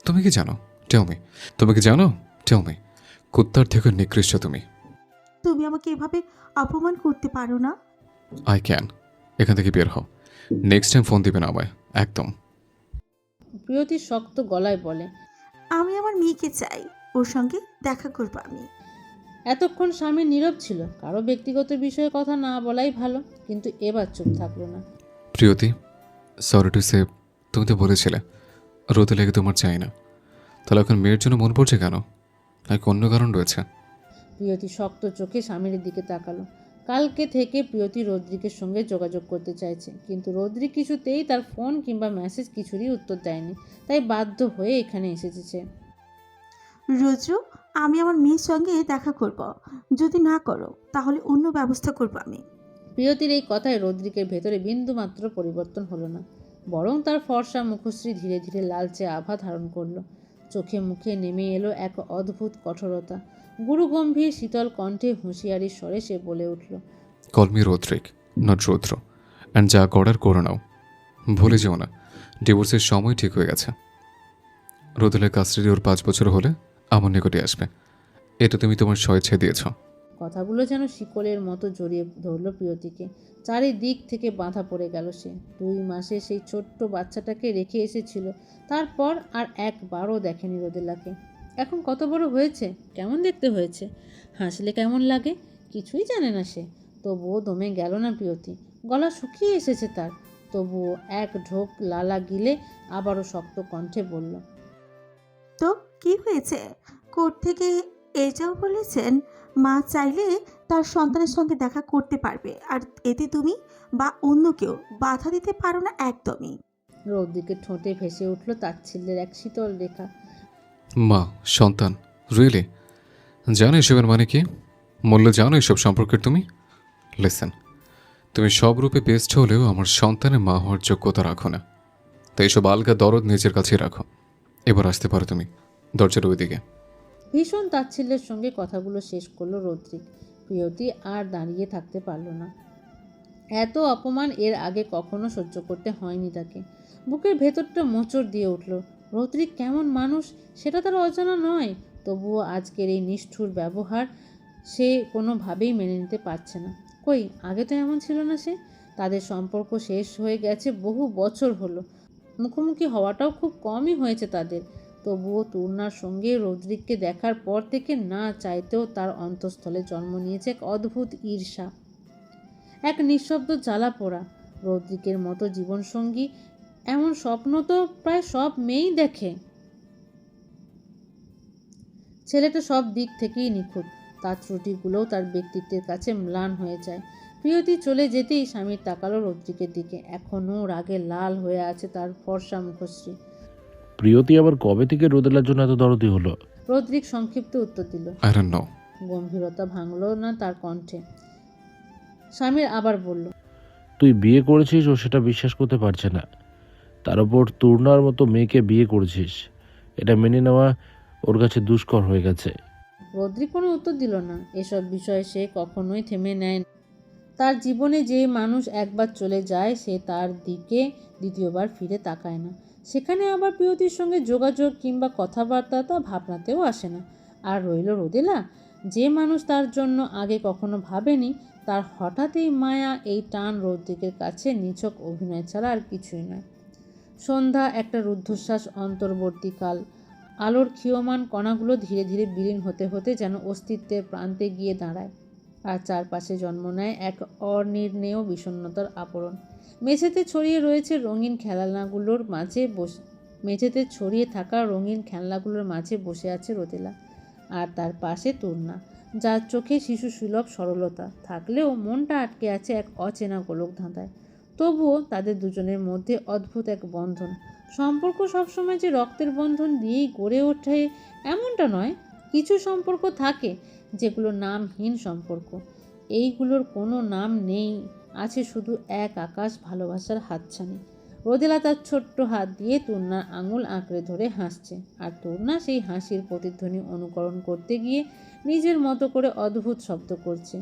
তুমি কি জানো? Tell me. তুমি কি জানো? Tell me. কুত্তার থেকে নিকৃষ্ট তুমি। তুমি আমাকে এভাবে অপমান করতে পারো না। I can. এখান থেকে বের হও। নেক্সট টাইম ফোন দিবে না আমায়, একদম। প্রিয়তি শক্ত গলায় বলে, আমি আমার মেয়েকে চাই, ওর সঙ্গে দেখা করবো আমি। এতক্ষণ স্বামী নীরব ছিল। কারো ব্যক্তিগত বিষয়ে কথা না বলাই ভালো, কিন্তু এবার চুপ থাকলো না। প্রিয়তি, সরি টু সে, তুমি তো বলেছিলে রোদে লেগে তোমার চাই না, তাহলে এখন মেয়ের জন্য মন পড়ছে কেন? নাকি অন্য কারণ রয়েছে? প্রিয়তি শক্ত চোখে স্বামীর দিকে তাকালো। কালকে থেকে প্রিয়তি রদ্রিকের সঙ্গে যোগাযোগ করতে চাইছে, কিন্তু রদ্রিক কিছুতেই তার ফোন কিংবা মেসেজ কিছুরই উত্তর দেয়নি। তাই বাধ্য হয়ে এখানে এসেছে। রুদ্র, আমি আমার মেয়ের সঙ্গে দেখা করব, যদি না করো তাহলে অন্য ব্যবস্থা করব আমি। প্রিয়তির এই কথায় রদ্রিকের ভেতরে বিন্দুমাত্র পরিবর্তন হলো না, বরং তার ফর্সা মুখশ্রী ধীরে ধীরে লালচে আভা ধারণ করলো। চোখে মুখে নেমে এলো এক অদ্ভুত কঠোরতা। গুরুগম্ভীর শীতল কণ্ঠে হুঁশিয়ারির স্বরে সে বলে উঠল, call me Roderick, not Rudra. And যা করার করে নাও। ভুলে যেও না, ডিভোর্সের সময় ঠিক হয়ে গেছে। রোদেলের কাস্টাডি ওর 5 বছর হলে আমার নিকটে আসবে। এটা তুমি তোমার স্বেচ্ছায় দিয়েছ। কথাগুলো যেন শিকলের মতো জড়িয়ে ধরল প্রিয়তিকে। চারিদিক থেকে বাঁধা পড়ে গেল সে। 2 মাসে সেই ছোট্ট বাচ্চাটাকে রেখে এসেছিল, তারপর আর একবারও দেখেনি রোদেলাকে। এখন কত বড় হয়েছে, কেমন দেখতে হয়েছে, হাসলে কেমন লাগে, কিছুই জানে না সে। তবুও দমে গেল না প্রিয়তি। গলা শুকিয়ে এসেছে তার, তবুও এক ঢোক লালা গিলে আবারও শক্ত কণ্ঠে বলল, তো কি হয়েছে? কোর্ট থেকে এটাও বলেছেন মা চাইলে তার সন্তানের সঙ্গে দেখা করতে পারবে, আর এতে তুমি বা অন্য কেউ বাধা দিতে পারো না একদমই। রৌদ্রিকের ঠোঁটে ভেসে উঠল তাচ্ছিল্যের এক শীতল রেখা। মা, সন্তান, রিয়েলি? জানো এসবের মানে কি? মূল্য জানো এসব সম্পর্কের তুমি? লিসেন, তুমি সব রূপে বেস্ট হলেও আমার সন্তানের মা হওয়ার যোগ্যতা রাখো না। তাই এসব আলগা দরদ নিজের কাছেই রাখো। এবার আসতে পারো তুমি দরজার ওই দিকে। ভীষণ তাচ্ছিল্যের সঙ্গে কথাগুলো শেষ করলো রৌদ্রিক। প্রিয়তি আর দাঁড়িয়ে থাকতে পারল না। এত অপমান এর আগে কখনো সহ্য করতে হয়নি তাকে। বুকের ভেতরটা মোচড় দিয়ে উঠল। রৌদ্রিক কেমন মানুষ সেটা তার অজানা নয়, তবুও আজকের এই নিষ্ঠুর ব্যবহার সে কোনোভাবেই মেনে নিতে পারছে না। কই, আগে তো এমন ছিল না সে। তাদের সম্পর্ক শেষ হয়ে গেছে বহু বছর হলো, মুখোমুখি হওয়াটাও খুব কমই হয়েছে তাদের। তবুও তূর্ণার সঙ্গে রদ্রিককে দেখার পর থেকে না চাইতেও তার অন্তঃস্থলে জন্ম নিয়েছে এক অদ্ভুত ঈর্ষা, এক নিঃশব্দ জ্বালা পোড়া। রদ্রিকের মতো জীবনসঙ্গী এমন স্বপ্ন তো প্রায় সব মেয়েই দেখে। ছেলেটা সব দিক থেকেই নিখুঁত, তার ত্রুটিগুলোও তার ব্যক্তিত্বের কাছে ম্লান হয়ে যায়। প্রিয়তি চলে যেতেই স্বামীর তাকালো রদ্রিকের দিকে। এখনও রাগে লাল হয়ে আছে তার ফর্সা মুখশ্রী। প্রিয়তি আবার কবে থেকে রোদেলার জন্য এত দরদি হলো? রদ্রিক সংক্ষিপ্ত উত্তর দিল। I don't know. গম্ভীরতা ভাঙল না তার কণ্ঠে। স্বামীর আবার বলল, তুই বিয়ে করেছিস, ও সেটা বিশ্বাস করতে পারছে না। তার উপর তূর্ণার মতো মেয়েকে বিয়ে করেছিস, এটা মেনে নেওয়া ওর কাছে দুষ্কর হয়ে গেছে। রদ্রিক কোনো উত্তর দিল না। এসব বিষয়ে সে কখনোই থেমে নেয় না। তার জীবনে যে মানুষ একবার চলে যায় সে তার দিকে দ্বিতীয়বার ফিরে তাকায় না। সেখানে আবার প্রিয়তির সঙ্গে যোগাযোগ কিংবা কথাবার্তা তা ভাবনাতেও আসে না। আর রইল রোদেলা, যে মানুষ তার জন্য আগে কখনো ভাবেনি, তার হঠাৎ এই মায়া, এই টান রদ্রিকের কাছে নিছক অভিনয় ছাড়া আর কিছুই নয়। সন্ধ্যা, একটা রুদ্ধশ্বাস, অন্তর্বর্তীকাল। আলোর ক্ষীয়মান কণাগুলো ধীরে ধীরে বিলীন হতে হতে যেন অস্তিত্বের প্রান্তে গিয়ে দাঁড়ায়, আর চারপাশে জন্ম নেয় এক অনির্ণেয় বিষণ্ণতার আবরণ। মেঝেতে ছড়িয়ে থাকা রঙিন খেলনাগুলোর মাঝে বসে আছে রোদেলা, আর তার পাশে তূর্ণা, যার চোখে শিশু সুলভ সরলতা থাকলেও মনটা আটকে আছে এক অচেনা গোলক ধাঁধায়। তবুও তাদের দুজনের মধ্যে অদ্ভুত এক বন্ধন। সম্পর্ক সবসময় যে রক্তের বন্ধন দিয়েই গড়ে ওঠে এমনটা নয়। কিছু সম্পর্ক থাকে যেগুলো নামহীন সম্পর্ক। এইগুলোর কোনো নাম নেই, আছে শুধু এক আকাশ ভালোবাসার হাতছানি। রোদেলা তার ছোট্ট হাত দিয়ে তূর্ণার আঙুল আঁকড়ে ধরে হাসছে, আর তূর্ণা সেই হাসির প্রতিধ্বনি অনুকরণ করতে গিয়ে নিজের মতো করে অদ্ভুত শব্দ করছে।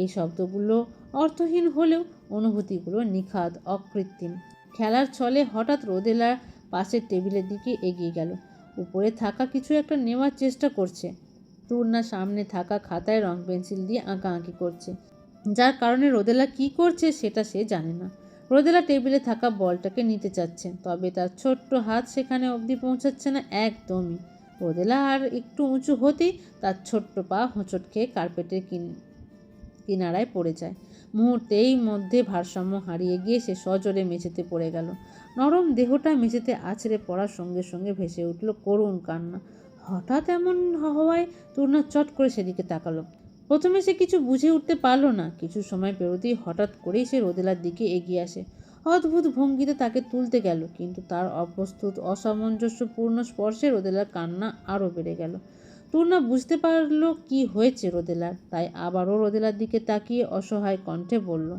এই শব্দগুলো অর্থহীন হলেও অনুভূতিগুলো নিখাদ, অকৃত্রিম। খেলার ছলে হঠাৎ রোদেলার পাশের টেবিলের দিকে এগিয়ে গেল। উপরে থাকা কিছু একটা নেওয়ার চেষ্টা করছে। তূর্ণা সামনে থাকা খাতায় রং পেন্সিল দিয়ে আঁকাআঁকি করছে, যার কারণে রোদেলা কি করছে সেটা সে জানে না। রোদেলা টেবিলে থাকা বলটাকে নিতে চাচ্ছে, তবে তার ছোট্ট হাত সেখানে অবধি পৌঁছাচ্ছে না একদমই। রোদেলা আর একটু উঁচু হতেই তার ছোট্ট পা হোঁচট খেয়ে কার্পেটের কিনারায় পড়ে যায়। মুহূর্তেই মধ্যে ভারসাম্য হারিয়ে গিয়ে সে সজোরে মেঝেতে পড়ে গেল। নরম দেহটা মেঝেতে আছড়ে পড়ার সঙ্গে সঙ্গে ভেসে উঠল করুণ কান্না। হঠাৎ এমন হওয়ায় তূর্ণা চট করে সেদিকে তাকালো। প্রথমে সে কিছু বুঝে উঠতে পারল না। কিছু সময় পেরোতেই হঠাৎ করেই সে রোদেলার দিকে এগিয়ে আসে। অদ্ভুত ভঙ্গিতে তাকে তুলতে গেল, কিন্তু তার অপ্রস্তুত, অসামঞ্জস্যপূর্ণ স্পর্শে রোদেলার কান্না আরও বেড়ে গেল। তূর্ণা বুঝতে পারল কি হয়েছে রোদেলার, তাই আবারও রোদেলার দিকে তাকিয়ে অসহায় কণ্ঠে বলল,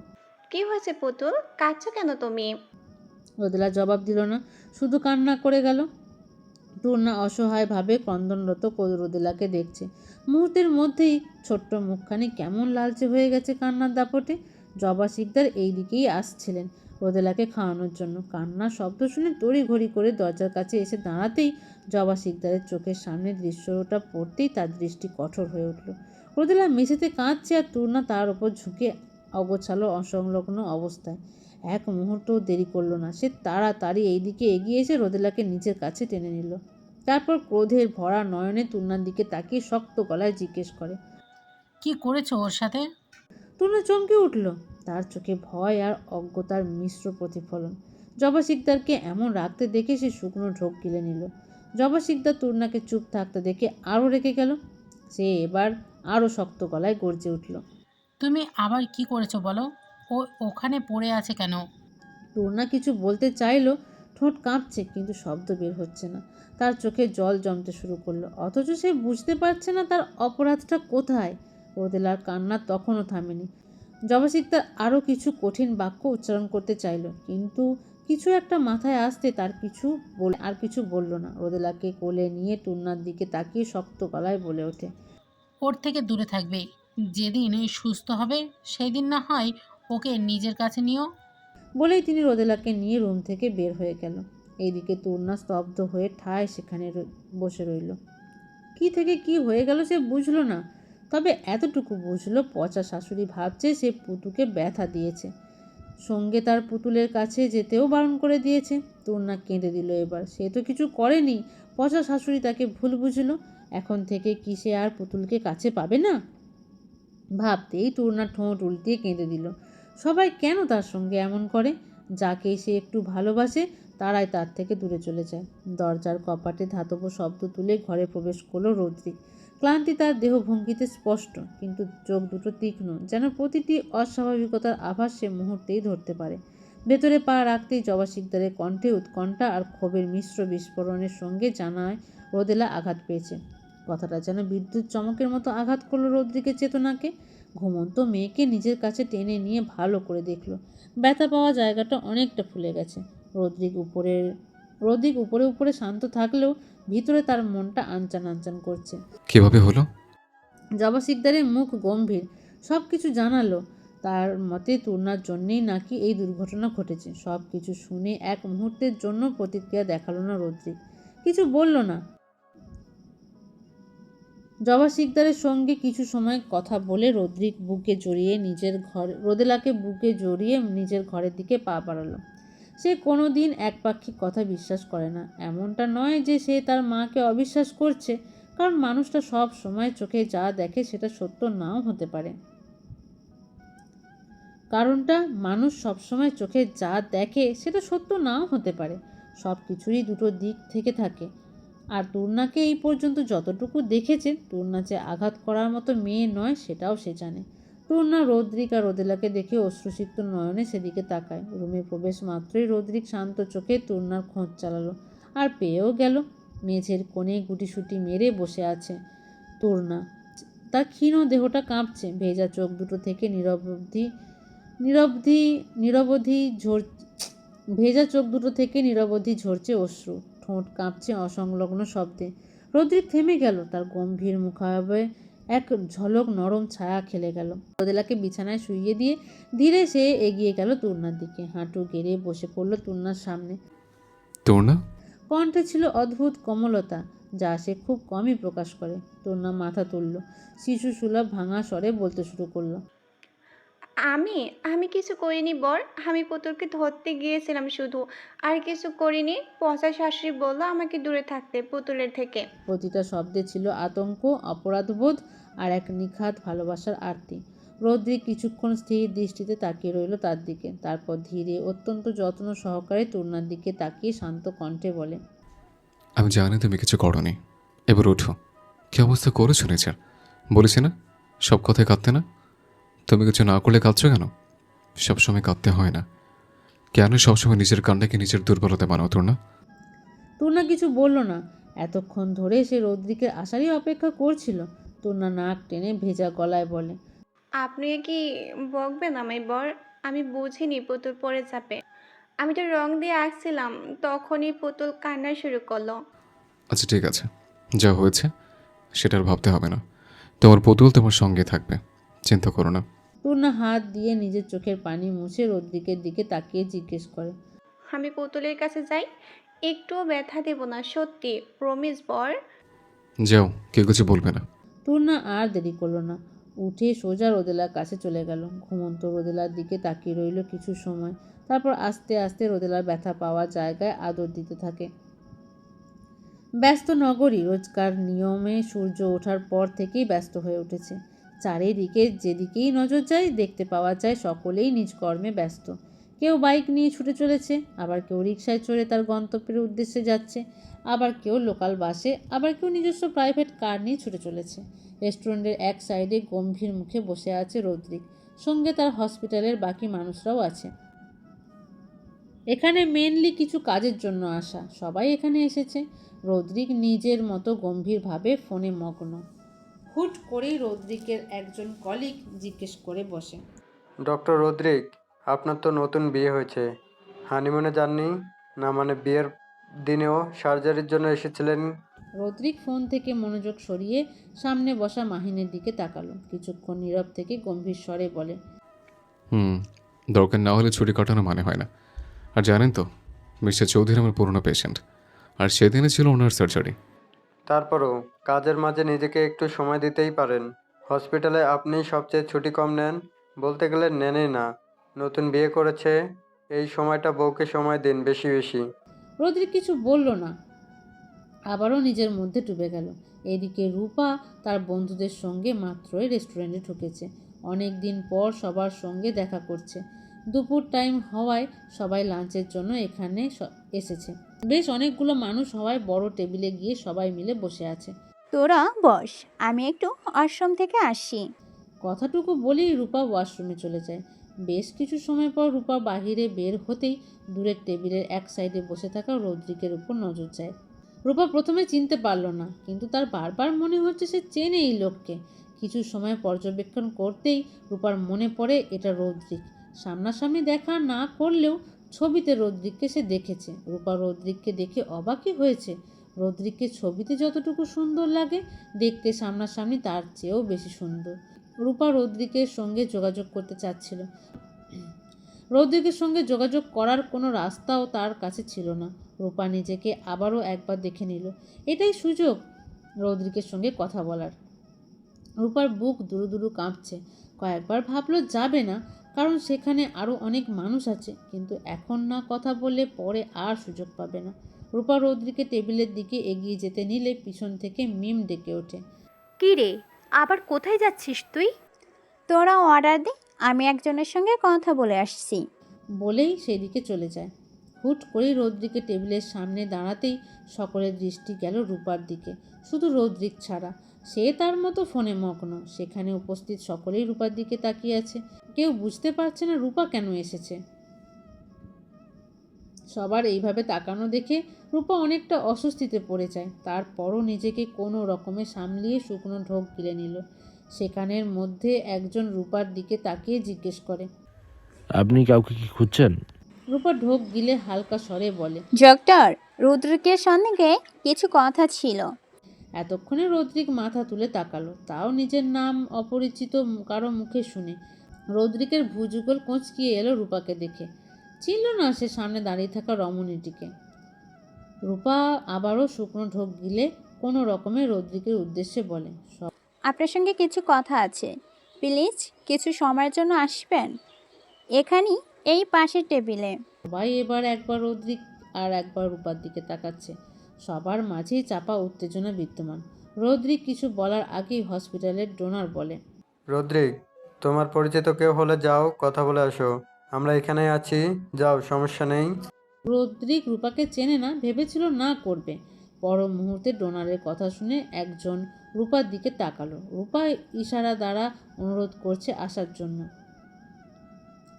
কি হয়েছে পুতুল, কাঁদছো কেন তুমি? রোদেলা জবাব দিল না, শুধু কান্না করে গেল। তূর্ণা অসহায়ভাবে ক্রন্দনরত রোদেলাকে দেখছে। মুহূর্তের মধ্যেই ছোট্ট মুখখানি কেমন লালচে হয়ে গেছে কান্নার দাপটে। জবা শিকদার এই দিকেই আসছিলেন রোদেলাকে খাওয়ানোর জন্য। কান্নার শব্দ শুনে তড়িঘড়ি করে দরজার কাছে এসে দাঁড়াতেই জবা শিকদারের চোখের সামনে দৃশ্যটা পড়তেই তার দৃষ্টি কঠোর হয়ে উঠল। রোদেলা মেঝেতে কাঁদছে, আর তূর্ণা তার ওপর ঝুঁকে অগোছালো, অসংলগ্ন অবস্থায়। এক মুহূর্তও দেরি করল না, সে তাড়াতাড়ি এইদিকে এগিয়ে এসে রোদেলাকে নিজের কাছে টেনে নিল। তারপর ক্রোধের ভরা নয়নে তূর্ণার দিকে তাকিয়ে শক্ত গলায় জিজ্ঞেস করে, কি করেছো ওর সাথে? তূর্ণা চমকে উঠল। তার চোখে ভয় আর অজ্ঞতার মিশ্র প্রতিফলন। জবা শিকদারকে এমন রাখতে দেখে সে শুকনো ঢোক গিলে নিল। জবা শিকদার তূর্ণাকে চুপ থাকতে দেখে আরও রেগে গেল। সে এবার আরও শক্ত গলায় গর্জে উঠল, তুমি আবার কি করেছো বলো? ও ওখানে পড়ে আছে কেন? তূর্ণা কিছু বলতে চাইল, ঠোঁট কাঁপছে, কিন্তু শব্দ বের হচ্ছে না। তার চোখে জল জমতে শুরু করলো, অথচ সে বুঝতে পারছে না তার অপরাধটা কোথায়। রোদেলার কান্না তখনও থামেনি। জবা শিকদার আরও কিছু কঠিন বাক্য উচ্চারণ করতে চাইল, কিন্তু কিছু একটা মাথায় আসতে আর কিছু বলল না। রোদেলাকে কোলে নিয়ে তূর্ণার দিকে তাকিয়ে শক্ত গলায় বলে ওঠে, ওর থেকে দূরে থাকবে। যেদিন সুস্থ হবে সেই দিন না হয় ওকে নিজের কাছে নিও। বলেই তিনি রোদেলাকে নিয়ে রুম থেকে বের হয়ে গেল। এইদিকে তূর্ণা স্তব্ধ হয়ে ঠায় সেখানে বসে রইল। কি থেকে কি হয়ে গেল সে বুঝল না, তবে এতটুকু বুঝলো পচা শাশুড়ি ভাবছে সে পুতুকে ব্যথা দিয়েছে। সঙ্গে তার পুতুলের কাছে যেতেও বারণ করে দিয়েছে। তূর্ণা কেঁদে দিল এবার। সে তো কিছু করেনি, পচা শাশুড়ি তাকে ভুল বুঝলো। এখন থেকে কি সে আর পুতুলকে কাছে পাবে না? ভাবতেই তূর্ণা ঠোঁট উল্টিয়ে কেঁদে দিল। সবাই কেন তার সঙ্গে এমন করে? যাকে সে একটু ভালোবাসে তারাই তার থেকে দূরে চলে যায়। দরজার কপাটে ধাতব শব্দ তুলে ঘরে প্রবেশ করলো রৌদ্রিক। ক্লান্তি তার দেহভঙ্গিতে স্পষ্ট, কিন্তু চোখ দুটো তীক্ষ্ণ, যেন প্রতিটি অস্বাভাবিকতার আভাস সে মুহূর্তেই ধরতে পারে। ভেতরে পা রাখতেই জবা শিকদারের কণ্ঠে উৎকণ্ঠা আর ক্ষোভের মিশ্র বিস্ফোরণের সঙ্গে জানায় রোদেলা আঘাত পেয়েছে। কথাটা যেন বিদ্যুৎ চমকের মতো আঘাত করলো রৌদ্রিকের চেতনাকে। ঘুমন্ত মেয়েকে নিজের কাছে টেনে নিয়ে ভালো করে দেখলো। ব্যথা পাওয়া জায়গাটা অনেকটা ফুলে গেছে। রৌদ্রিক উপরে উপরে শান্ত থাকলেও ভিতরে তার মনটা আনচান আনচান করছে। কিভাবে হলো? জবা শিকদারের মুখ গম্ভীর, সব কিছু জানালো। তার মতে তূর্ণার জন্যেই নাকি এই দুর্ঘটনা ঘটেছে। সব কিছু শুনে এক মুহূর্তের জন্য প্রতিক্রিয়া দেখালো না রৌদ্রিক, কিছু বলল না। জবা শিকদারের সঙ্গে কিছু সময় কথা বলে রোদেলাকে বুকে জড়িয়ে নিজের ঘরের দিকে পা বাড়ালো। সে কোনো দিন একপাক্ষিক কথা বিশ্বাস করে না। এমনটা নয় যে সে তার মাকে অবিশ্বাস করছে, কারণ মানুষটা সব সময় চোখে যা দেখে সেটা সত্য নাও হতে পারে। সব কিছুরই দুটো দিক থেকে থাকে। আর তূর্ণাকে এই পর্যন্ত যতটুকু দেখেছে, তূর্ণা যে আঘাত করার মতো মেয়ে নয় সেটাও সে জানে। তূর্ণা রৌদ্রিক আর রোদেলাকে দেখে অশ্রুসিক্ত নয়নে সেদিকে তাকায়। রুমে প্রবেশ মাত্রই রৌদ্রিক শান্ত চোখে তূর্ণার খোঁজ চালালো, আর পেয়েও গেল। মেঝের কোণে গুটিসুটি মেরে বসে আছে তূর্ণা। তার ক্ষীণ দেহটা কাঁপছে। ভেজা চোখ দুটো থেকে নিরবধি ঝরছে অশ্রু। ঠোঁট কাঁপছে অসংলগ্ন শব্দে। রৌদ্রিক থেমে গেল। তার গম্ভীর মুখাবে এক ঝলক নরম ছায়া খেলে গেল। রোদেলাকে বিছানায় শুইয়ে দিয়ে ধীরে সে এগিয়ে গেল তূর্ণার দিকে। হাঁটু গেড়ে বসে পড়ল তূর্ণার সামনে। তূর্ণা? কণ্ঠে ছিল অদ্ভুত কোমলতা, যা সে খুব কমই প্রকাশ করে। তূর্ণা মাথা তুলল, শিশু সুলভ ভাঙা স্বরে বলতে শুরু করলো। আমি আমি কিছু করিনি বর, আমি পুতুলকে ধরতে গিয়েছিলাম শুধু, আর কিছু করিনি। পচা শাশুড়ি বললো আমাকে দূরে থাকতে পুতুলের থেকে। প্রতিটা শব্দে ছিল আতঙ্ক, অপরাধবোধ আর এক নিখাত ভালোবাসার আরতি। রৌদ্রিক কিছুক্ষণ স্থির দৃষ্টিতে তাকিয়ে রইল তার দিকে। তারপর ধীরে, অত্যন্ত যত্ন সহকারে তূর্ণার দিকে তাকিয়ে শান্ত কণ্ঠে বলে, আমি জানি তুমি কিছু করনি। এবার ওঠো। কি অবস্থা করেছো নিজের? বলেছি না সব কথায় কাঁদতে না। তুমি কিছু না করলে কাঁদছো কেন? সবসময় কাঁদতে হয় না। কেন সবসময় নিজের কান্নাকে নিজের দুর্বলতা বানাও তূর্ণা? তূর্ণা কিছু বলল না। এতক্ষণ ধরে সে রৌদ্রিকের আশারই অপেক্ষা করছিল। তূর্ণা নাক টেনে ভেজা গলায় বলে, আপনি কি বকবেন আমায় বর? আমি বুঝিনি পুতুল পড়ে যাবে। আমি তো রং দিয়ে আঁকছিলাম, তখনই পুতুল কান্না শুরু করলো। আচ্ছা ঠিক আছে, যা হয়েছে সেটা আর ভাবতে হবে না। তোমার পুতুল তোমার সঙ্গে থাকবে, চিন্তা করো না। তূর্ণা হাত দিয়ে নিজের চোখের পানি মুছে রৌদ্রিকের দিকে তাকিয়ে জিজ্ঞেস করে, আমি পুতুলের কাছে যাই, একটুও ব্যথা দেব না, সত্যি প্রমিস বর। যাও, কেউ কিছু বলবে না। তূর্ণা আর দেরি করল না, উঠে সোজা রোদেলার কাছে চলে গেল। ঘুমন্ত রোদেলার দিকে তাকিয়ে রইল কিছু সময়। তারপর আস্তে আস্তে রোদেলার ব্যথা পাওয়া জায়গায় আদর দিতে থাকে। ব্যস্ত নগরী রোজকার নিয়মে সূর্য ওঠার পর থেকেই ব্যস্ত হয়ে উঠেছে। চারিদিকে যেদিকেই নজর যায় দেখতে পাওয়া যায় সকলেই নিজ কর্মে ব্যস্ত। কেউ বাইক নিয়ে ছুটে চলেছে, আবার কেউ রিকশায় চড়ে তার গন্তব্যের উদ্দেশ্যে যাচ্ছে, আবার কেউ লোকাল বাসে, আবার কেউ নিজস্ব প্রাইভেট কার নিয়ে ছুটে চলেছে। রেস্টুরেন্টের এক সাইডে গম্ভীর মুখে বসে আছে রৌদ্রিক, সঙ্গে তার হসপিটালের বাকি মানুষরাও আছে। এখানে মেনলি কিছু কাজের জন্য আসা, সবাই এখানে এসেছে। রৌদ্রিক নিজের মতো গম্ভীরভাবে ফোনে মগ্ন। হুট করেই রৌদ্রিকের একজন কলিগ জিজ্ঞেস করে বসে, ডক্টর রৌদ্রিক, আপনার তো নতুন বিয়ে হয়েছে, হানিমুনে যাননি না? মানে বিয়ের দিনেও সার্জারির জন্য এসেছিলেন? রৌদ্রিক ফোন থেকে মনোযোগ সরিয়ে সামনে বসা মাহিনের দিকে তাকালো। কিছুক্ষণ নীরব থেকে গম্ভীর স্বরে বলে, দরকার না হলে ছুটি কাটানো মানে হয় না। আর জানেন তো, মিস্টার চৌধুরী আমার পুরনো পেশেন্ট, আর সেদিনে ছিল ওনার সার্জারি। তারপরও কাজের মাঝে নিজেকে একটু সময় দিতেই পারেন। হসপিটালে আপনি সবচেয়ে ছুটি কম নেন, বলতে গেলে নেনই না। নতুন বিয়ে করেছে, এই সময়টা বউকে সময় দিন বেশি বেশি। রদ্রিক কিছু বলল না, আবারও নিজের মধ্যে ডুবে গেল। এদিকে রূপা তার বন্ধুদের সঙ্গে মাত্রই রেস্টুরেন্টে ঢুকেছে। অনেক দিন পর সবার সঙ্গে দেখা করছে। দুপুর টাইম হওয়ায় সবাই লাঞ্চের জন্য এখানে এসেছে। বেশ অনেকগুলো মানুষ হওয়ায় বড় টেবিলে গিয়ে সবাই মিলে বসে আছে। তোরা বস, আমি একটু আশ্রম থেকে আসি। কথাটুকু বলেই রূপা ওয়াশরুমে চলে যায়। বেশ কিছু সময় পর রূপা বাহিরে বের হতেই দূরের টেবিলের এক সাইডে বসে থাকা রদ্রিকের উপর নজর যায়। রূপা প্রথমে চিনতে পারল না, কিন্তু তার বারবার মনে হচ্ছে সে চেনে এই লোককে। কিছু সময় পর্যবেক্ষণ করতেই রূপার মনে পড়ে এটা রদ্রিক। সামনাসামনি দেখা না করলেও ছবিতে রদ্রিককে সে দেখেছে। রূপা রদ্রিককে দেখে অবাকই হয়েছে। রদ্রিককে ছবিতে যতটুকু সুন্দর লাগে, দেখতে সামনাসামনি তার চেয়েও বেশি সুন্দর। রূপা রদ্রিকের সঙ্গে যোগাযোগ করতে চাচ্ছিল। রদ্রিকের সঙ্গে যোগাযোগ করার কোনো রাস্তাও তার কাছে ছিল না। রূপা নিজেকে আবারও একবার দেখে নিল। এটাই সুযোগ রদ্রিকের সঙ্গে কথা বলার। রূপার বুক দুরু দুরু কাঁপছে। কয়েকবার ভাবলো যাবে না, কারণ সেখানে আরও অনেক মানুষ আছে, কিন্তু এখন না কথা বললে পরে আর সুযোগ পাবে না। রূপা রদ্রিকের টেবিলের দিকে এগিয়ে যেতে নিলে পিছন থেকে মিম ডেকে ওঠে। কি রে, আবার কোথায় যাচ্ছিস তুই? তোরা অর্ডার দে, আমি একজনের সঙ্গে কথা বলে আসছি। বলেই সেদিকে চলে যায়। হুট করেই রদ্রিকের টেবিলের সামনে দাঁড়াতেই সকলের দৃষ্টি গেল রূপার দিকে, শুধু রদ্রিক ছাড়া। সে তার মতো ফোনে মগ্ন। সেখানে উপস্থিত সকলেই রূপার দিকে তাকিয়ে আছে। কেউ বুঝতে পারছে না রূপা কেন এসেছে। সবার এইভাবে তাকানো দেখে রূপা অনেকটা অস্বস্তিতে পড়ে যায়। তারপরও নিজেকে কোনো রকমে সামলিয়ে শুকনো ঢোক গিলে নিল। সেখানের মধ্যে একজন রূপার দিকে তাকিয়ে জিজ্ঞেস করে, আপনি কাউকে কি খুঁজছেন? রূপা ঢোক গিলে হালকা স্বরে বলে, ডক্টর, রুদ্রকের সঙ্গে কিছু কথা ছিল। এতক্ষণে রদ্রিক মাথা তুলে তাকালো, তাও নিজের নাম অপরিচিত কারো মুখে শুনে। রদ্রিকের ভুজুগল কোঁচকিয়ে এলো রূপাকে দেখে। চিনল না সে সামনে দাঁড়িয়ে থাকা রমণীটিকে। রূপা আবারও শুকনো ঢোক গিলে কোনো রকমে রদ্রিকের উদ্দেশ্যে বলে, আপনার সঙ্গে কিছু কথা আছে, প্লিজ কিছু সময়ের জন্য আসবেন, এখানেই এই পাশের টেবিলে। সবাই এবার একবার রদ্রিক আর একবার রূপার দিকে তাকাচ্ছে। সবার মাঝেই চাপা উত্তেজনা বিদ্যমান। রদ্রিক কিছু বলার আগেই হসপিটালের ডোনার বলে, রদ্রিক, তোমার পরিচিত কেউ হলে যাও, কথা বলে আসো। আমরা এখানেই আছি, যাও, সমস্যা নেই। রদ্রিক রূপাকে চেনে না, ভেবেছিল না করবে। পর মুহূর্তে ডোনারের কথা শুনে একজন রূপার দিকে তাকালো। রূপা ইশারা দ্বারা অনুরোধ করছে আসার জন্য।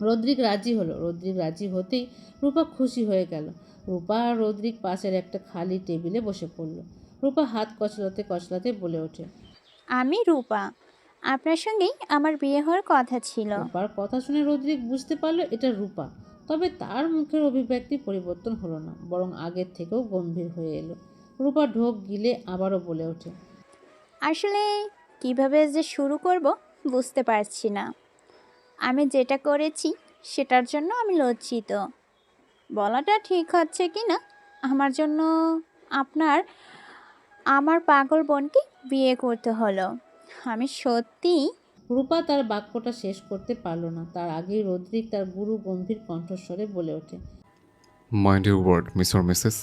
রদ্রিক রাজি হলো। রদ্রিক রাজি হতেই রূপা খুশি হয়ে গেল। রূপা আর রদ্রিক পাশের একটা খালি টেবিলে বসে পড়ল। রূপা হাত কচলাতে কচলাতে বলে ওঠে, আমি রূপা, আপনার সঙ্গেই আমার বিয়ে হওয়ার কথা ছিল। রূপার কথা শুনে রদ্রিক বুঝতে পারলো এটা রূপা। তবে তার মুখের অভিব্যক্তি পরিবর্তন হলো না, বরং আগের থেকেও গম্ভীর হয়ে এলো। রূপা ঢোক গিলে আবারও বলে ওঠে, আসলে কিভাবে যে শুরু করব বুঝতে পারছি না। আমি যেটা করেছি সেটার জন্য আমি লজ্জিত। বলাটা ঠিক হচ্ছে কি না, আমার জন্য আমার পাগল বোনকে বিয়ে করতে হলো। আমি সত্যি। রূপা তার বাক্যটা শেষ করতে পারল না, তার আগেই রদ্রিক তার গুরু গম্ভীর কণ্ঠস্বরে বলে ওঠে, mind your word Miss or Mrs.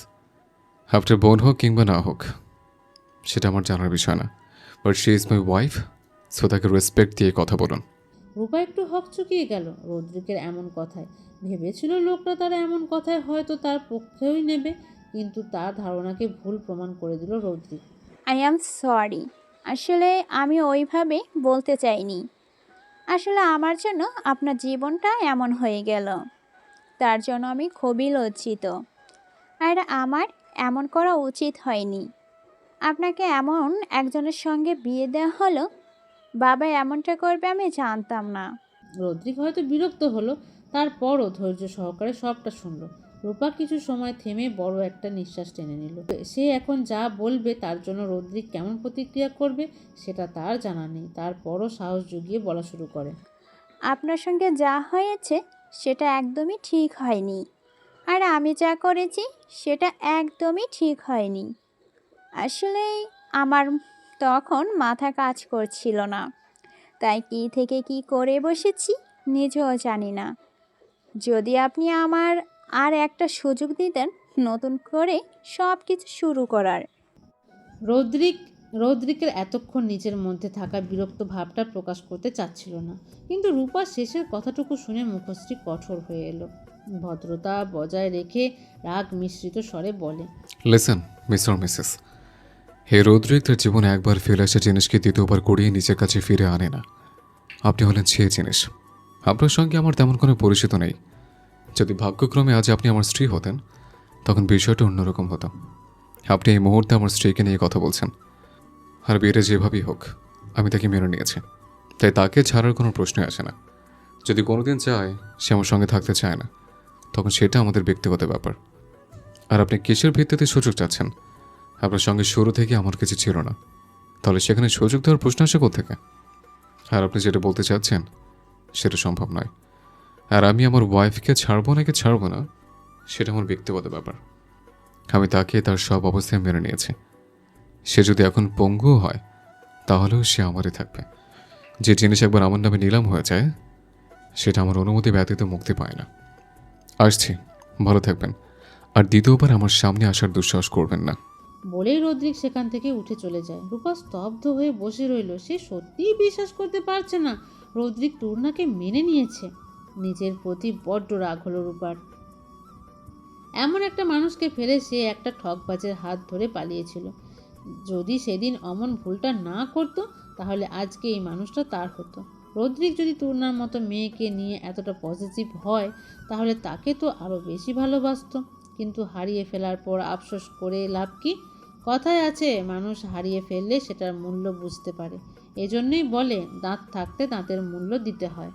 আপনার বোন হোক কিংবা না হোক, সেটা আমার জানার বিষয় না, but she is my wife, so তাকে রেসপেক্ট দিয়ে কথা বলুন। রূপা একটু হকচকিয়ে গেল রদ্রিকের এমন কথায়। ভেবেছিল লোকটা তার এমন কথায় হয়তো তার পক্ষেই নেবে, কিন্তু তার ধারণাকে ভুল প্রমাণ করে দিল রদ্রিক। আই অ্যাম সরি, আসলে আমি ওইভাবে বলতে চাইনি। আসলে আমার জন্য আপনার জীবনটা এমন হয়ে গেল, তার জন্য আমি খুবই লজ্জিত। আর আমার এমন করা উচিত হয়নি। আপনাকে এমন একজনের সঙ্গে বিয়ে দেওয়া হলো, বাবা এমনটা করবে আমি জানতাম না। রদ্রিক হয়তো বিরক্ত হলো, তারপরও ধৈর্য সহকারে সবটা শুনল। রূপা কিছু সময় থেমে বড় একটা নিঃশ্বাস টেনে নিল। সে এখন যা বলবে তার জন্য রদ্রিক কেমন প্রতিক্রিয়া করবে সেটা তার জানা নেই। তারপরও সাহস জুগিয়ে বলা শুরু করে, আপনার সঙ্গে যা হয়েছে সেটা একদমই ঠিক হয়নি, আর আমি যা করেছি সেটা একদমই ঠিক হয়নি। আসলে আমার তখন মাথা কাজ করছিল না, তাই কী থেকে কী করে বসেছি নিজেও জানি না। যদি আপনি আমার আর একটা সুযোগ দিতেন নতুন করে সব কিছু শুরু করার। রৌদ্রিকের এতক্ষণ নিজের মধ্যে থাকা বিরক্ত ভাবটা প্রকাশ করতে চাচ্ছিল না, কিন্তু রূপা শেষের কথাটুকু শুনে মুখশ্রী কঠোর হয়ে এলো। ভদ্রতা বজায় রেখে রাগ মিশ্রিত স্বরে বলে, লিসেন মিস্টার মিসেস, হে রৌদ্রিক তার জীবনে একবার ফেলে আসা জিনিসকে দ্বিতীয়বার করিয়ে নিজের কাছে ফিরে আনে না। আপনি হলেন সেই জিনিস। আপনার সঙ্গে আমার তেমন কোনো পরিচিত নেই। যদি ভাগ্যক্রমে আজ আপনি আমার স্ত্রী হতেন তখন বিষয়টা অন্যরকম হতো। আপনি এই মুহূর্তে আমার স্ত্রীকে নিয়ে কথা বলছেন, আর বিয়েটা যেভাবেই হোক আমি তাকে মেনে নিয়েছি, তাই তাকে ছাড়ার কোনো প্রশ্নই আসে না। যদি কোনোদিন চায় সে আমার সঙ্গে থাকতে চায় না, তখন সেটা আমাদের ব্যক্তিগত ব্যাপার। আর আপনি কিসের ভিত্তিতে সুযোগ চাচ্ছেন? আপনার সঙ্গে শুরু থেকে আমার কিছু ছিল না, তাহলে সেখানে সুযোগ দেওয়ার প্রশ্ন আসে কোত্থেকে? আর আপনি যেটা বলতে চাচ্ছেন সেটা সম্ভব নয়। আর আমি আমার ওয়াইফকে ছাড়বো নাকি ছাড়বো না সেটা আমার ব্যক্তিগত ব্যাপার। আমি তাকে তার সব অবস্থায় মেনে নিয়েছি। সে যদি এখন পঙ্গুও হয় তাহলেও সে আমারই থাকবে। যে জিনিস একবার আমার নামে নিলাম হয়ে যায় সেটা আমার অনুমতি ব্যতীত মুক্তি পায় না। আসছি, ভালো থাকবেন, আর দ্বিতীয়বার আমার সামনে আসার দুঃসাহস করবেন না। বলেই রৌদ্রিক সেখান থেকে উঠে চলে যায়। রূপা স্তব্ধ হয়ে বসে রইল। সে সত্যিই বিশ্বাস করতে পারছে না রৌদ্রিক টুর্নাকে মেনে নিয়েছে। নিজের প্রতি বড্ড রাগ হলো রূপার। এমন একটা মানুষকে ফেলে সে একটা ঠকবাজের হাত ধরে পালিয়েছিল। যদি সেদিন অমন ভুলটা না করতো তাহলে আজকে এই মানুষটা তার হতো। রৌদ্রিক যদি টুর্নার মতো মেয়েকে নিয়ে এতটা পজিটিভ হয় তাহলে তাকে তো আরও বেশি ভালোবাসতো। কিন্তু হারিয়ে ফেলার পর আফসোস করে লাভ কি? কথায় আছে, মানুষ হারিয়ে ফেললে সেটার মূল্য বুঝতে পারে। এজন্যই বলে, দাঁত থাকতে দাঁতের মূল্য দিতে হয়।